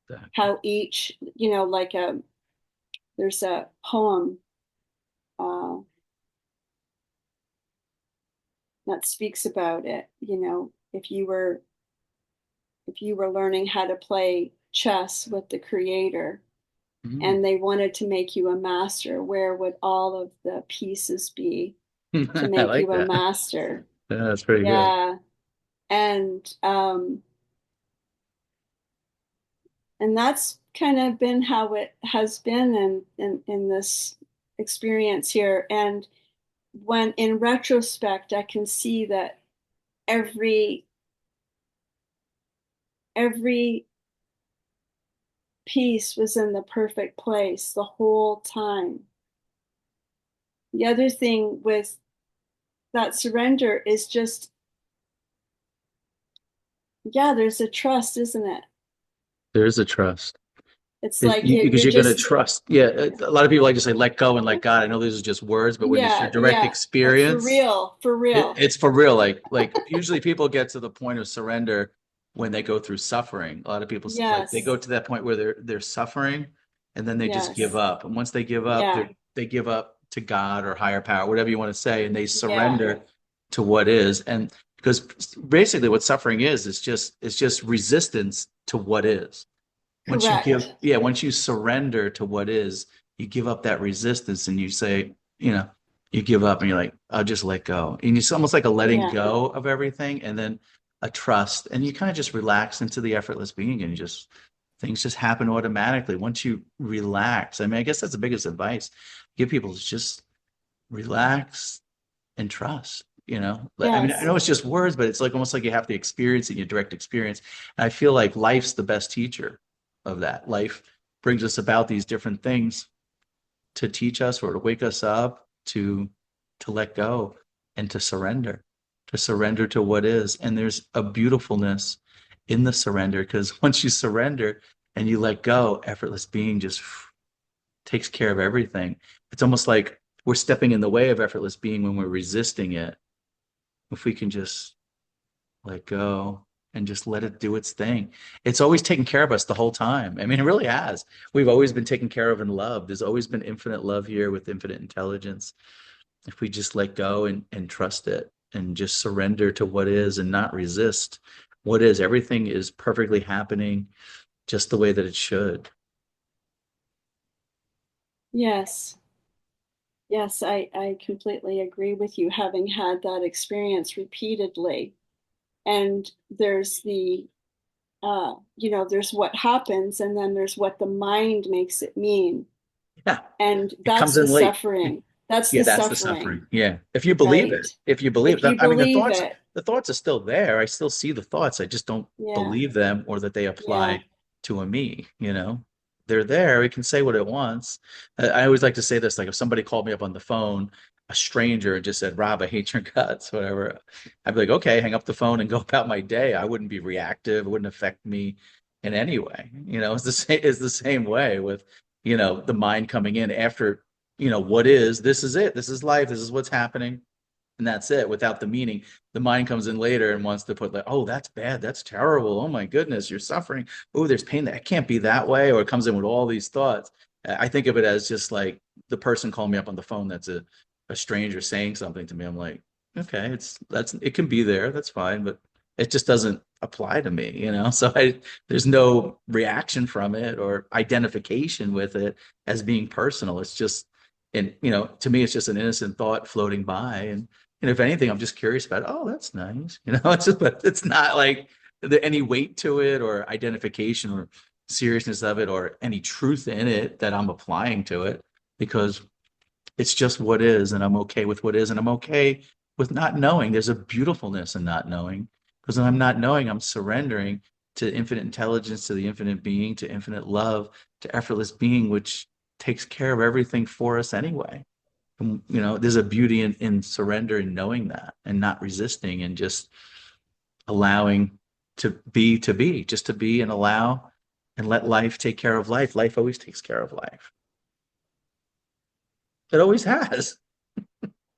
Exactly. How each, like there's a poem uh, that speaks about it. If you were learning how to play chess with the creator Mm. and they wanted to make you a master, where would all of the pieces be to I make like you a that. master? Yeah, that's pretty good. Yeah. And that's kind of been how it has been in this experience here. And when in retrospect, I can see that every every piece was in the perfect place the whole time. The other thing with that surrender is just, yeah, there's a trust, isn't it? There's a trust. It's like Because you're you're going to just, trust. Yeah, a lot of people like to say let go and let God. I know these are just words, but when it's your yeah, direct yeah, for experience, real, for real. it's for real. Like usually people get to the point of surrender when they go through suffering. A lot of people like they Yes, go to that point where they're suffering and then they just give yes, up. And once they give up, yeah, they give up to God or higher power, whatever you want to say, and they yeah, surrender to what is. And because basically what suffering is it's just resistance to what is. Once you give, correct. yeah, once you surrender to what is, you give up that resistance and you say, you give up and you're like, I'll just let go. And it's almost like a letting Yeah, go of everything and then a trust. And you kind of just relax into the effortless being and things just happen automatically. Once you relax, I mean, I guess that's the biggest advice. Give people is just relax and trust. I mean, I yes, know it's just words, but it's like almost like you have to experience it in your direct experience. And I feel like life's the best teacher of that. Life brings us about these different things to teach us or to wake us up to let go and to surrender to what is. And there's a beautifulness in the surrender because once you surrender and you let go, effortless being just takes care of everything. It's almost like we're stepping in the way of effortless being when we're resisting it. If we can just let go and just let it do its thing. It's always taken care of us the whole time. I mean, it really has. We've always been taken care of and loved. There's always been infinite love here with infinite intelligence. If we just let go and trust it and just surrender to what is and not resist what is, everything is perfectly happening just the way that it should. Yes. Yes, I completely agree with you, having had that experience repeatedly. And there's there's what happens, and then there's what the mind makes it mean. Yeah. And It that's comes the in late. suffering. That's Yeah, the that's the suffering, suffering. Yeah. If you believe right? it, if you believe If them, you I mean, believe it, the thoughts are still there. I still see the thoughts. I just don't yeah, believe them or that they yeah, apply to a me, you know? They're there. It can say what it wants. I always like to say this, like if somebody called me up on the phone, a stranger, and just said, Rob, I hate your guts, whatever. I'd be like, okay, hang up the phone and go about my day. I wouldn't be reactive. It wouldn't affect me in any way. You know, it's the same way with, the mind coming in after what is, this is it, this is life, this is what's happening, and that's it, without the meaning. The mind comes in later and wants to put like, oh, that's bad, that's terrible, oh my goodness, you're suffering, oh, there's pain, that can't be that way, or it comes in with all these thoughts. I think of it as just like the person calling me up on the phone that's a stranger saying something to me. I'm like, okay, it can be there, that's fine, but it just doesn't apply to me. So there's no reaction from it or identification with it as being personal. It's just, and to me, it's just an innocent thought floating by. And if anything, I'm just curious about, oh, that's nice. It's just, but it's not like any weight to it or identification or seriousness of it or any truth in it that I'm applying to it, because it's just what is, and I'm okay with what is, and I'm okay with not knowing. There's a beautifulness in not knowing, because when I'm not knowing, I'm surrendering to infinite intelligence, to the infinite being, to infinite love, to effortless being, which takes care of everything for us anyway. And, there's a beauty in surrender and knowing that and not resisting and just allowing to be, just to be and allow and let life take care of life. Life always takes care of life. It always has.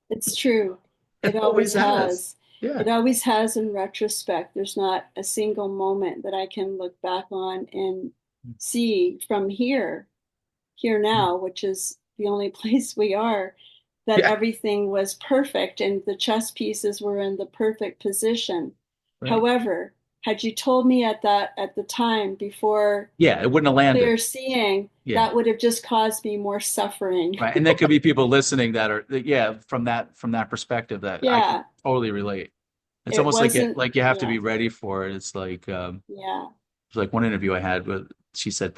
it's true. It It always always has. has. Yeah. It always has in retrospect. There's not a single moment that I can look back on and see from here now, which is the only place we are, that Yeah. everything was perfect and the chess pieces were in the perfect position. Right. However, had you told me at the time before Yeah. It wouldn't have landed. clear seeing, Yeah. that would have just caused me more suffering. Right. And there could be people listening that are, yeah, from that perspective that I can Yeah, totally relate. It's it almost like wasn't, you have to yeah, be ready for it. yeah. It's like one interview I had with, she said,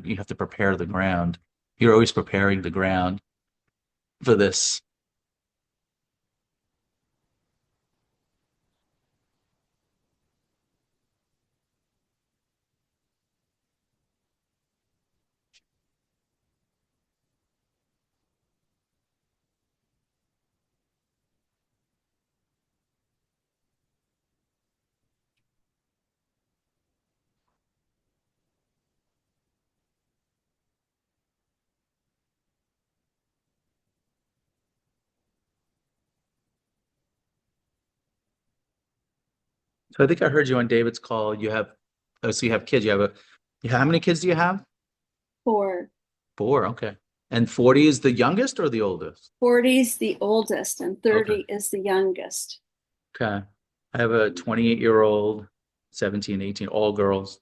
you have to prepare the ground. You're always preparing the ground for this. So I think I heard you on David's call. So you have kids. How many kids do you have? Four. Four. Okay. And 40 is the youngest or the oldest? 40's the oldest and Okay. 30 is the youngest. Okay. I have a 28-year-old, 17, 18, all girls.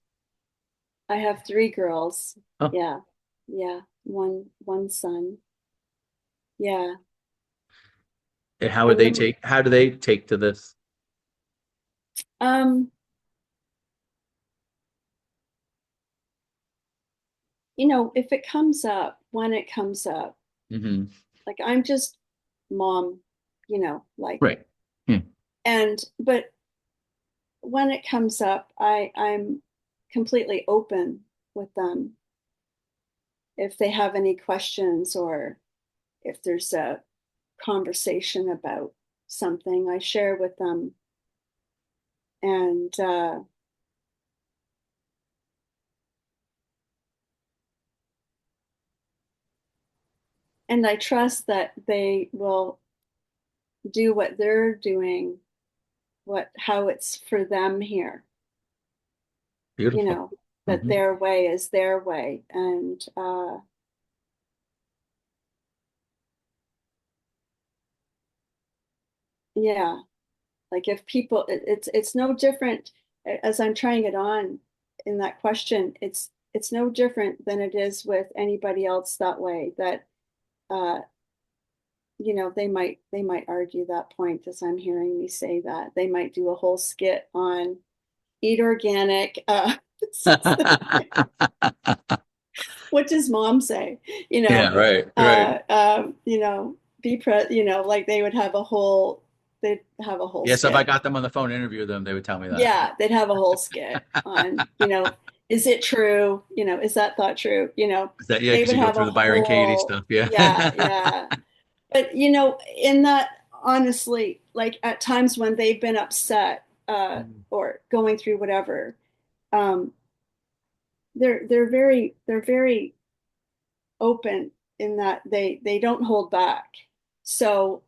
I have three girls. Oh, Yeah. Yeah. One son. Yeah. and And the how do they take to this? um, if it comes up, when it comes up, Hmm. like I'm just mom, like, Right. Yeah. but when it comes up, I'm completely open with them. If they have any questions or if there's a conversation about something, I share with them. And and I trust that they will do what they're doing, what how it's for them here, you Beautiful. know, that Hmm. their way is their way. And yeah, like if people it's no different as I'm trying it on in that question, it's no different than it is with anybody else that way, that uh they might argue that point as I'm hearing me say that. They might do a whole skit on eat organic. What does mom say? You Yeah, know, right, right. be like they'd have a whole Yeah, so if I skit. got them on the phone and interview them, they would tell me that. Yeah, they'd have a whole skit on, is it true? Is that thought true? Is that, yeah, They because would you go have a through the Byron Katie whole, stuff. Yeah. yeah, yeah. But in that, honestly, like at times when they've been upset, or going through whatever, um, they're very open in that they don't hold back. So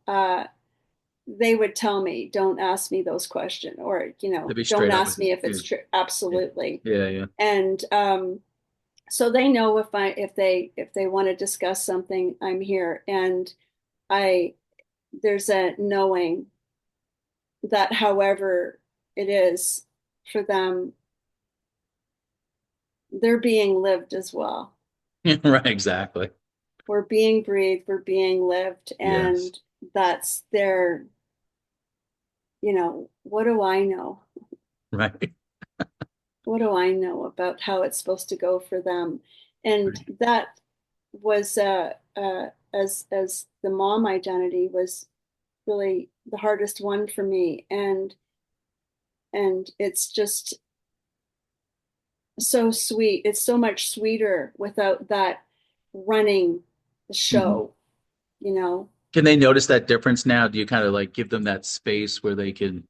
they would tell me, don't ask me those questions, or To be don't straight up with ask you. me if Yeah, it's true. yeah, Absolutely. yeah, yeah. And so they know if they want to discuss something, I'm here. And I there's a knowing that however it is for them, they're being lived as well. Right, exactly. We're being breathed, we're being lived, Yes. and that's their, what do I know? Right. What do I know about how it's supposed to go for them? And that was as the mom identity was really the hardest one for me. And it's just so sweet. It's so much sweeter without that running the Mhm. show, you know. Can they notice that difference now? Do you kind of like give them that space where they can,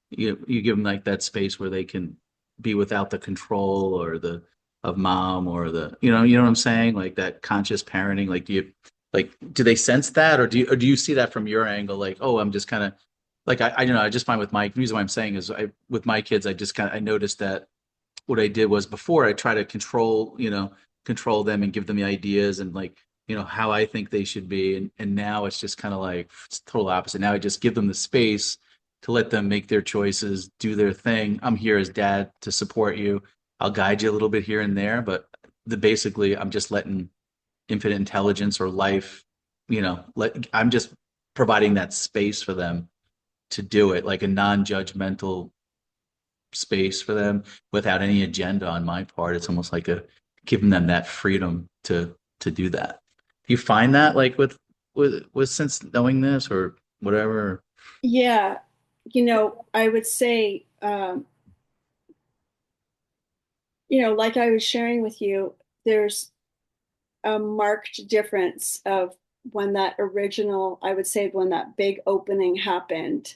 you give them like that space where they can be without the control or the of mom or the, you know what I'm saying? Like that conscious parenting. Like do they sense that, or do you see that from your angle? Like, oh, I'm just kind of like, I don't know. I just find with my, the reason why I'm saying is with my kids, I just kind of, I noticed that what I did was before I try to control them and give them the ideas and like, how I think they should be. And now it's just kind of like it's total opposite. Now I just give them the space to let them make their choices, do their thing. I'm here as dad to support you. I'll guide you a little bit here and there, but basically I'm just letting infinite intelligence or life, I'm just providing that space for them to do it, like a non-judgmental space for them without any agenda on my part. It's almost like a giving them that freedom to do that. Do you find that like with since knowing this or whatever? Yeah, I would say, like I was sharing with you, there's a marked difference of when that original, I would say when that big opening happened,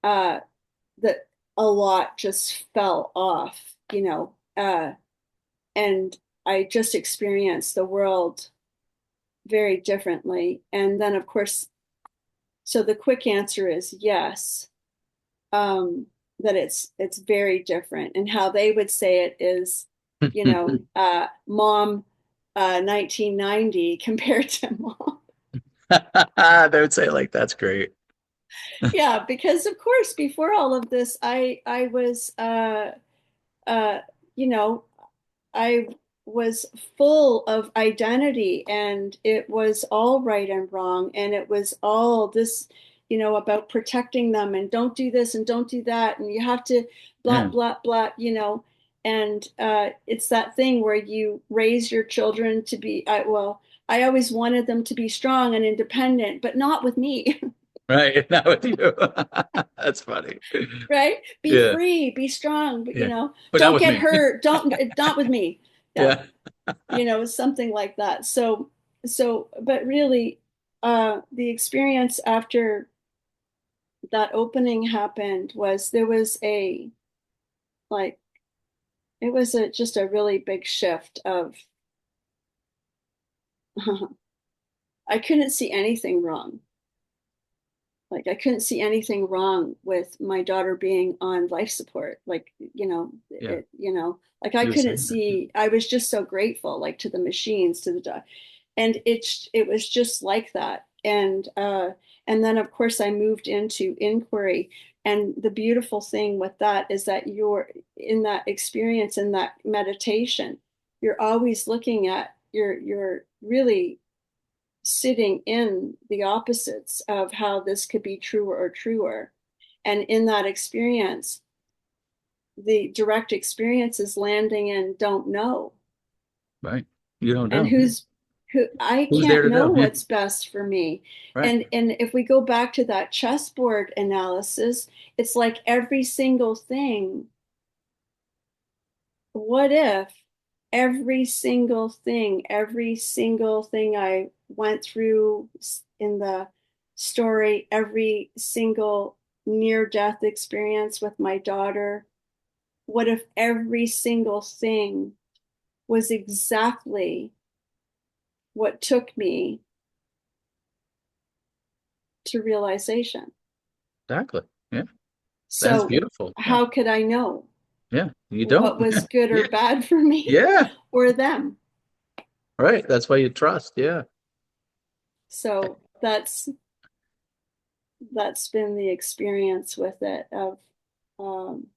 uh, that a lot just fell off, and I just experienced the world very differently. And then, of course, so the quick answer is yes, that it's very different. And how they would say it is, mom, 1990 compared to mom. They would say like that's great. Yeah, because of course, before all of this, I was uh, you know, I was full of identity, and it was all right and wrong, and it was all this, about protecting them, and don't do this and don't do that, and you have to blah Yeah. blah blah, and it's that thing where you raise your children to be, I always wanted them to be strong and independent, but not with me. Right. Not with you. That's funny. Right? Be Yeah. free, be strong, but Yeah. But not don't with get me. hurt, don't, not with me. Yeah, Yeah. something like that. But really, the experience after that opening happened was there was a, like, it was just a really big shift of I couldn't see anything wrong. Like I couldn't see anything wrong with my daughter being on life support. Like, Yeah. like I You were couldn't saying that. see, I was just so grateful, like to the machines, to the dog. And it was just like that. And then of course I moved into inquiry. And the beautiful thing with that is that you're in that experience, in that meditation, you're always looking at, you're really sitting in the opposites of how this could be truer or truer. And in that experience, the direct experience is landing in don't know. Right. You don't And know. who I Who's there can't to know know? Yeah. what's best for me. Right. And if we go back to that chessboard analysis, it's like every single thing, what if every single thing I went through in the story, every single near death experience with my daughter, what if every single thing was exactly what took me to realization? Exactly. Yeah. That's So, beautiful. Yeah. how could I know Yeah. You what don't. was good or Yeah. bad for me Yeah. or them? Right. That's why you trust. Yeah. So, that's been the experience with it of um,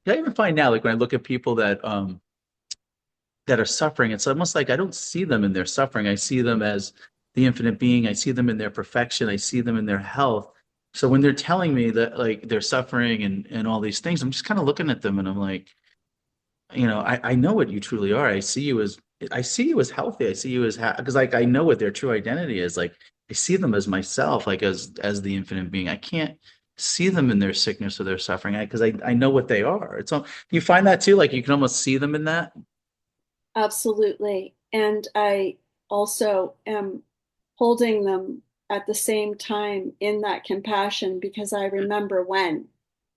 I even find now, like when I look at people that are suffering, it's almost like I don't see them in their suffering. I see them as the infinite being. I see them in their perfection. I see them in their health. So when they're telling me that like they're suffering and all these things, I'm just kind of looking at them and I'm like, I know what you truly are. I see you as healthy. I see you as because like I know what their true identity is. Like I see them as myself, like as the infinite being. I can't see them in their sickness or their suffering because I know what they are. It's all you find that too. Like you can almost see them in that. absolutely. And I also am holding them at the same time in that compassion because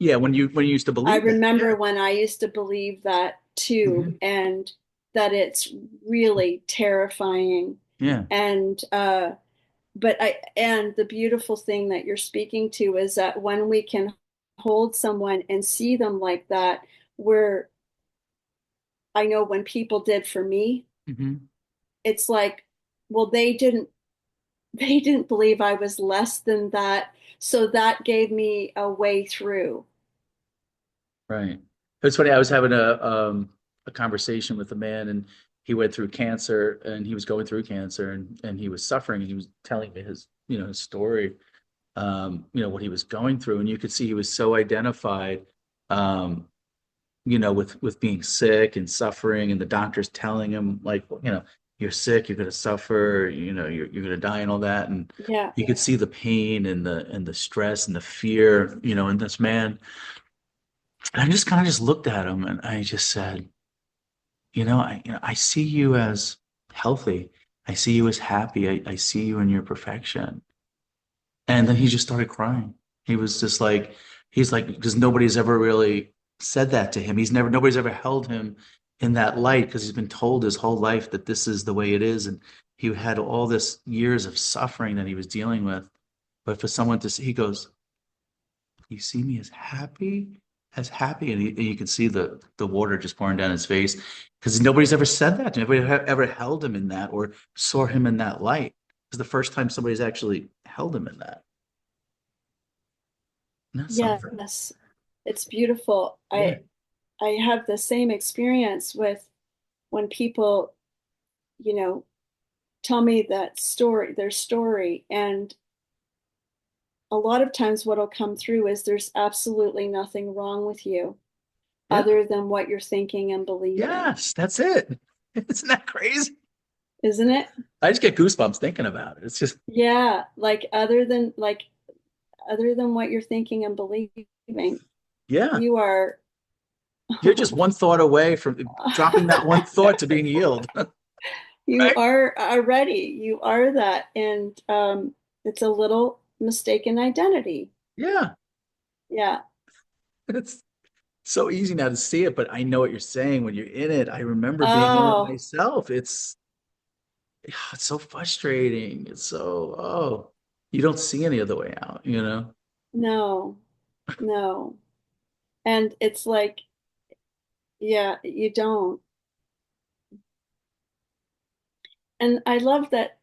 Yeah, when you used to I believe that. remember Yeah. when I used to believe that too, Hmm. and that it's really terrifying. Yeah. And and the beautiful thing that you're speaking to is that when we can hold someone and see them like that, where I know when people did for me, Hmm. it's like, well, they didn't believe I was less than that, so that gave me a way through. Right. It's funny. I was having a conversation with a man, and he went through cancer, and he was going through cancer, and he was suffering, and he was telling me his story, what he was going through, and you could see he was so identified, um, with being sick and suffering, and the doctors telling him like, you're sick, you're going to suffer, you're going to die, and all that, and Yeah, you could see the pain and the stress and the fear, in this man. And I just kind of just looked at him and I just said, I see you as healthy. I see you as happy. I see you in your perfection. And then he just started crying. He was just like, he's like, because nobody's ever really said that to him. Nobody's ever held him in that light because he's been told his whole life that this is the way it is. And he had all this years of suffering that he was dealing with. But for someone to see, he goes, you see me as happy, and you can see the water just pouring down his face because nobody's ever said that to him. Nobody ever held him in that or saw him in that light. It's the first time somebody's actually held him in that. And that's something. yes, it's beautiful. Yeah. I have the same experience with when people, you know, tell me their story, and a lot of times what'll come through is there's absolutely nothing wrong with you Yeah. other than what you're thinking and believing, Yes, that's it. Isn't that crazy? isn't it? I just get goosebumps thinking about it. It's just, Yeah, other than what you're thinking and believing, yeah, you are you're just one thought away from dropping that one thought to being healed. you Right? are ready. You are that, and it's a little mistaken identity. Yeah. Yeah. It's so easy now to see it, but I know what you're saying when you're in it. I remember being in it Oh, myself. It's it's so frustrating. It's so, oh, you don't see any other way out, you know? No, no. And it's like, yeah, you don't. And I love that,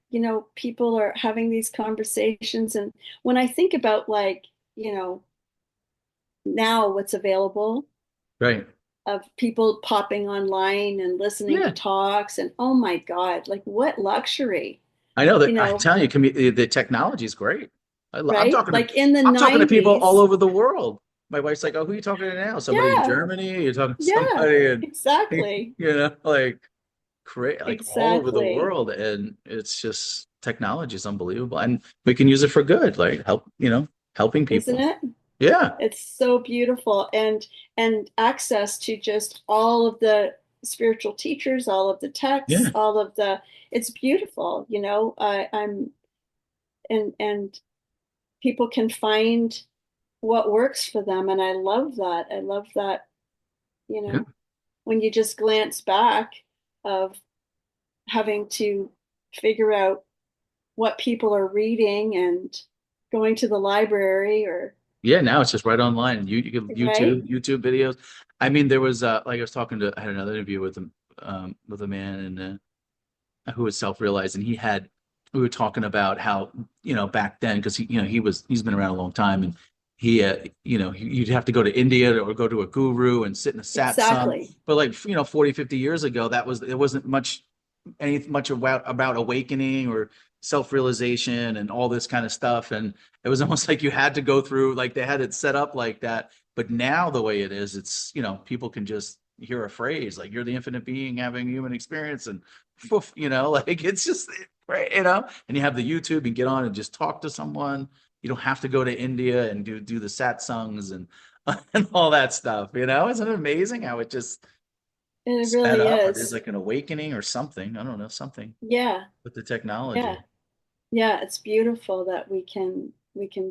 people are having these conversations. And when I think about like, now what's available Right. of people popping online and listening to Yeah. talks, and oh my God, like what luxury, I know you that I'm know, telling you, the technology is great. I'm right? talking to Like in the I'm talking to people all 90s. over the world. My wife's like, "Oh, who are you talking to now? Somebody in Yeah, Germany? You're talking to yeah, somebody in, exactly. like create like all over the Exactly. world." And it's just technology is unbelievable, and we can use it for good, like helping Isn't people. it? Yeah, It's so beautiful. And access to just all of the spiritual teachers, all of the texts, yeah, all of the it's beautiful, I'm and people can find what works for them. And I love that. I love that, you yeah. know, when you just glance back of having to figure out what people are reading and going to the library or Yeah, now it's just right online. You can right. YouTube videos. I mean, there was like I was talking to I had another interview with a man and who was self-realized, and we were talking about how back then because he's been around a long time, and you'd have to go to India or go to a guru and sit in a satsang. Exactly. But like 40, 50 years ago, there wasn't much about awakening or self-realization and all this kind of stuff. And it was almost like you had to go through, like they had it set up like that. But now the way it is, it's, people can just hear a phrase like you're the infinite being having human experience and poof, like it's just right, and you have the YouTube and get on and just talk to someone. You don't have to go to India and do the satsangs and and all that stuff. Isn't it amazing how it just It sped really up, or there's is. like an awakening or something. I don't know, something Yeah. with the Yeah. technology. Yeah, it's beautiful that we can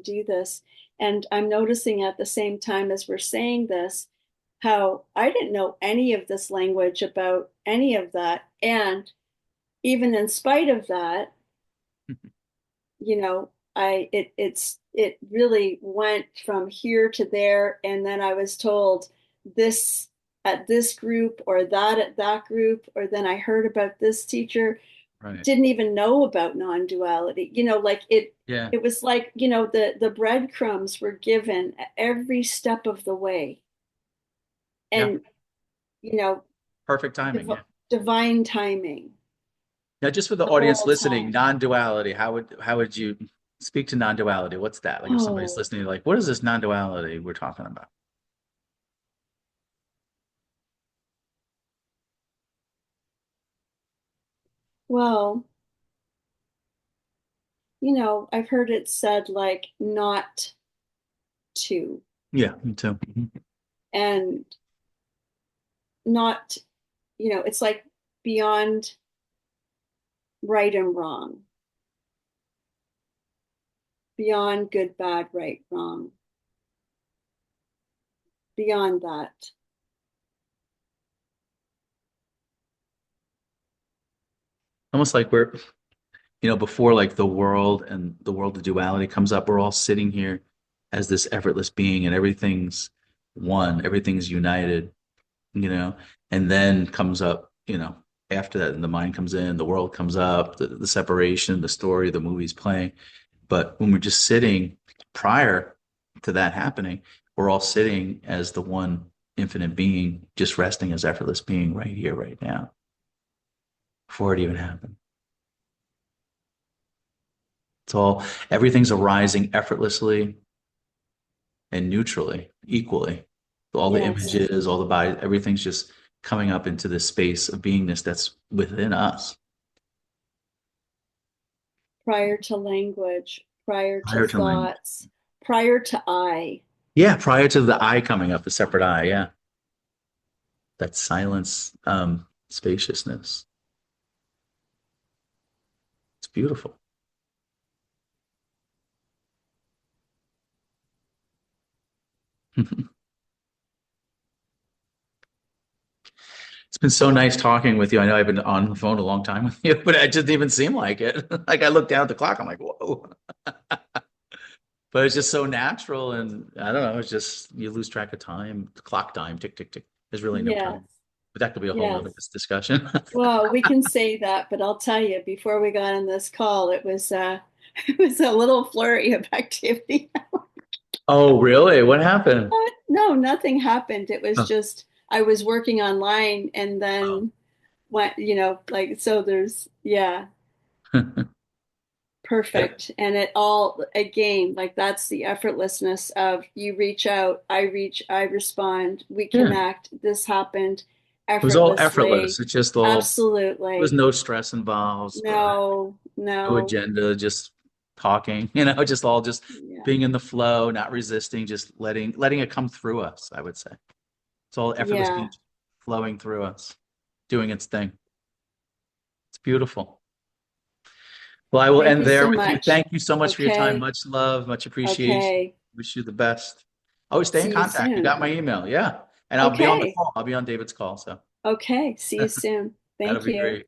do this. And I'm noticing at the same time as we're saying this, how I didn't know any of this language about any of that. And even in spite of that, it really went from here to there. And then I was told this at this group or that at that group, or then I heard about this teacher, Right. didn't even know about non-duality. Like Yeah. it was like, the breadcrumbs were given every step of the way. Yeah. And, you know, Perfect timing. div- Yeah. divine timing Now, just for the the audience whole listening, time. non-duality, how would you speak to non-duality? What's that? Like if somebody's Oh, listening, like, what is this non-duality we're talking about? well, I've heard it said like not to, Yeah, me too. Mhm. and not, it's like beyond right and wrong, beyond good, bad, right, wrong, beyond that. Almost like we're, before like the world of duality comes up, we're all sitting here as this effortless being and everything's one, everything's united, you know, and then comes up, after that, and the mind comes in, the world comes up, the separation, the story, the movie's playing. But when we're just sitting prior to that happening, we're all sitting as the one infinite being, just resting as effortless being right here, right now, before it even happened. It's all, everything's arising effortlessly and neutrally, equally. All the Yes, images, all the body, everything's just coming up into this space of beingness that's within us prior to language, prior to prior to language. thoughts, prior to I. Yeah, prior to the I coming up, the separate I. Yeah, that silence, spaciousness. It's beautiful. It's been so nice talking with you. I know I've been on the phone a long time with you, but it just didn't even seem like it. Like I looked down at the clock, I'm like, whoa. But it's just so natural, and I don't know, it's just you lose track of time, clock time, tick, tick, tick. There's really no Yes, time. But that could be a whole nother yes. discussion. Well, we can say that, but I'll tell you, before we got on this call, it was it was a little flurry of activity. Oh, really? What happened? No, nothing happened. It was Oh. just I was working online and then went, like so there's yeah, perfect. And it all again, like that's the effortlessness of you reach out, I reach, I respond, we Yeah. connect, this happened It was all effortlessly. effortless. It's just all, there was Absolutely. no stress involved or No, no no. agenda, just talking, just all just Yeah. being in the flow, not resisting, just letting it come through us, I would say. It's all effortless Yeah. being flowing through us, doing its thing. It's beautiful. Well, I will Thank end you there so with you. much. Thank you so much for your time. Okay. Much love, much appreciation. Okay. Wish you the best. Oh, stay in See you contact. You soon. got my email. Yeah. And I'll be on the Okay. call. I'll be on David's call. So Okay. See you soon. that'll Thank be you. great.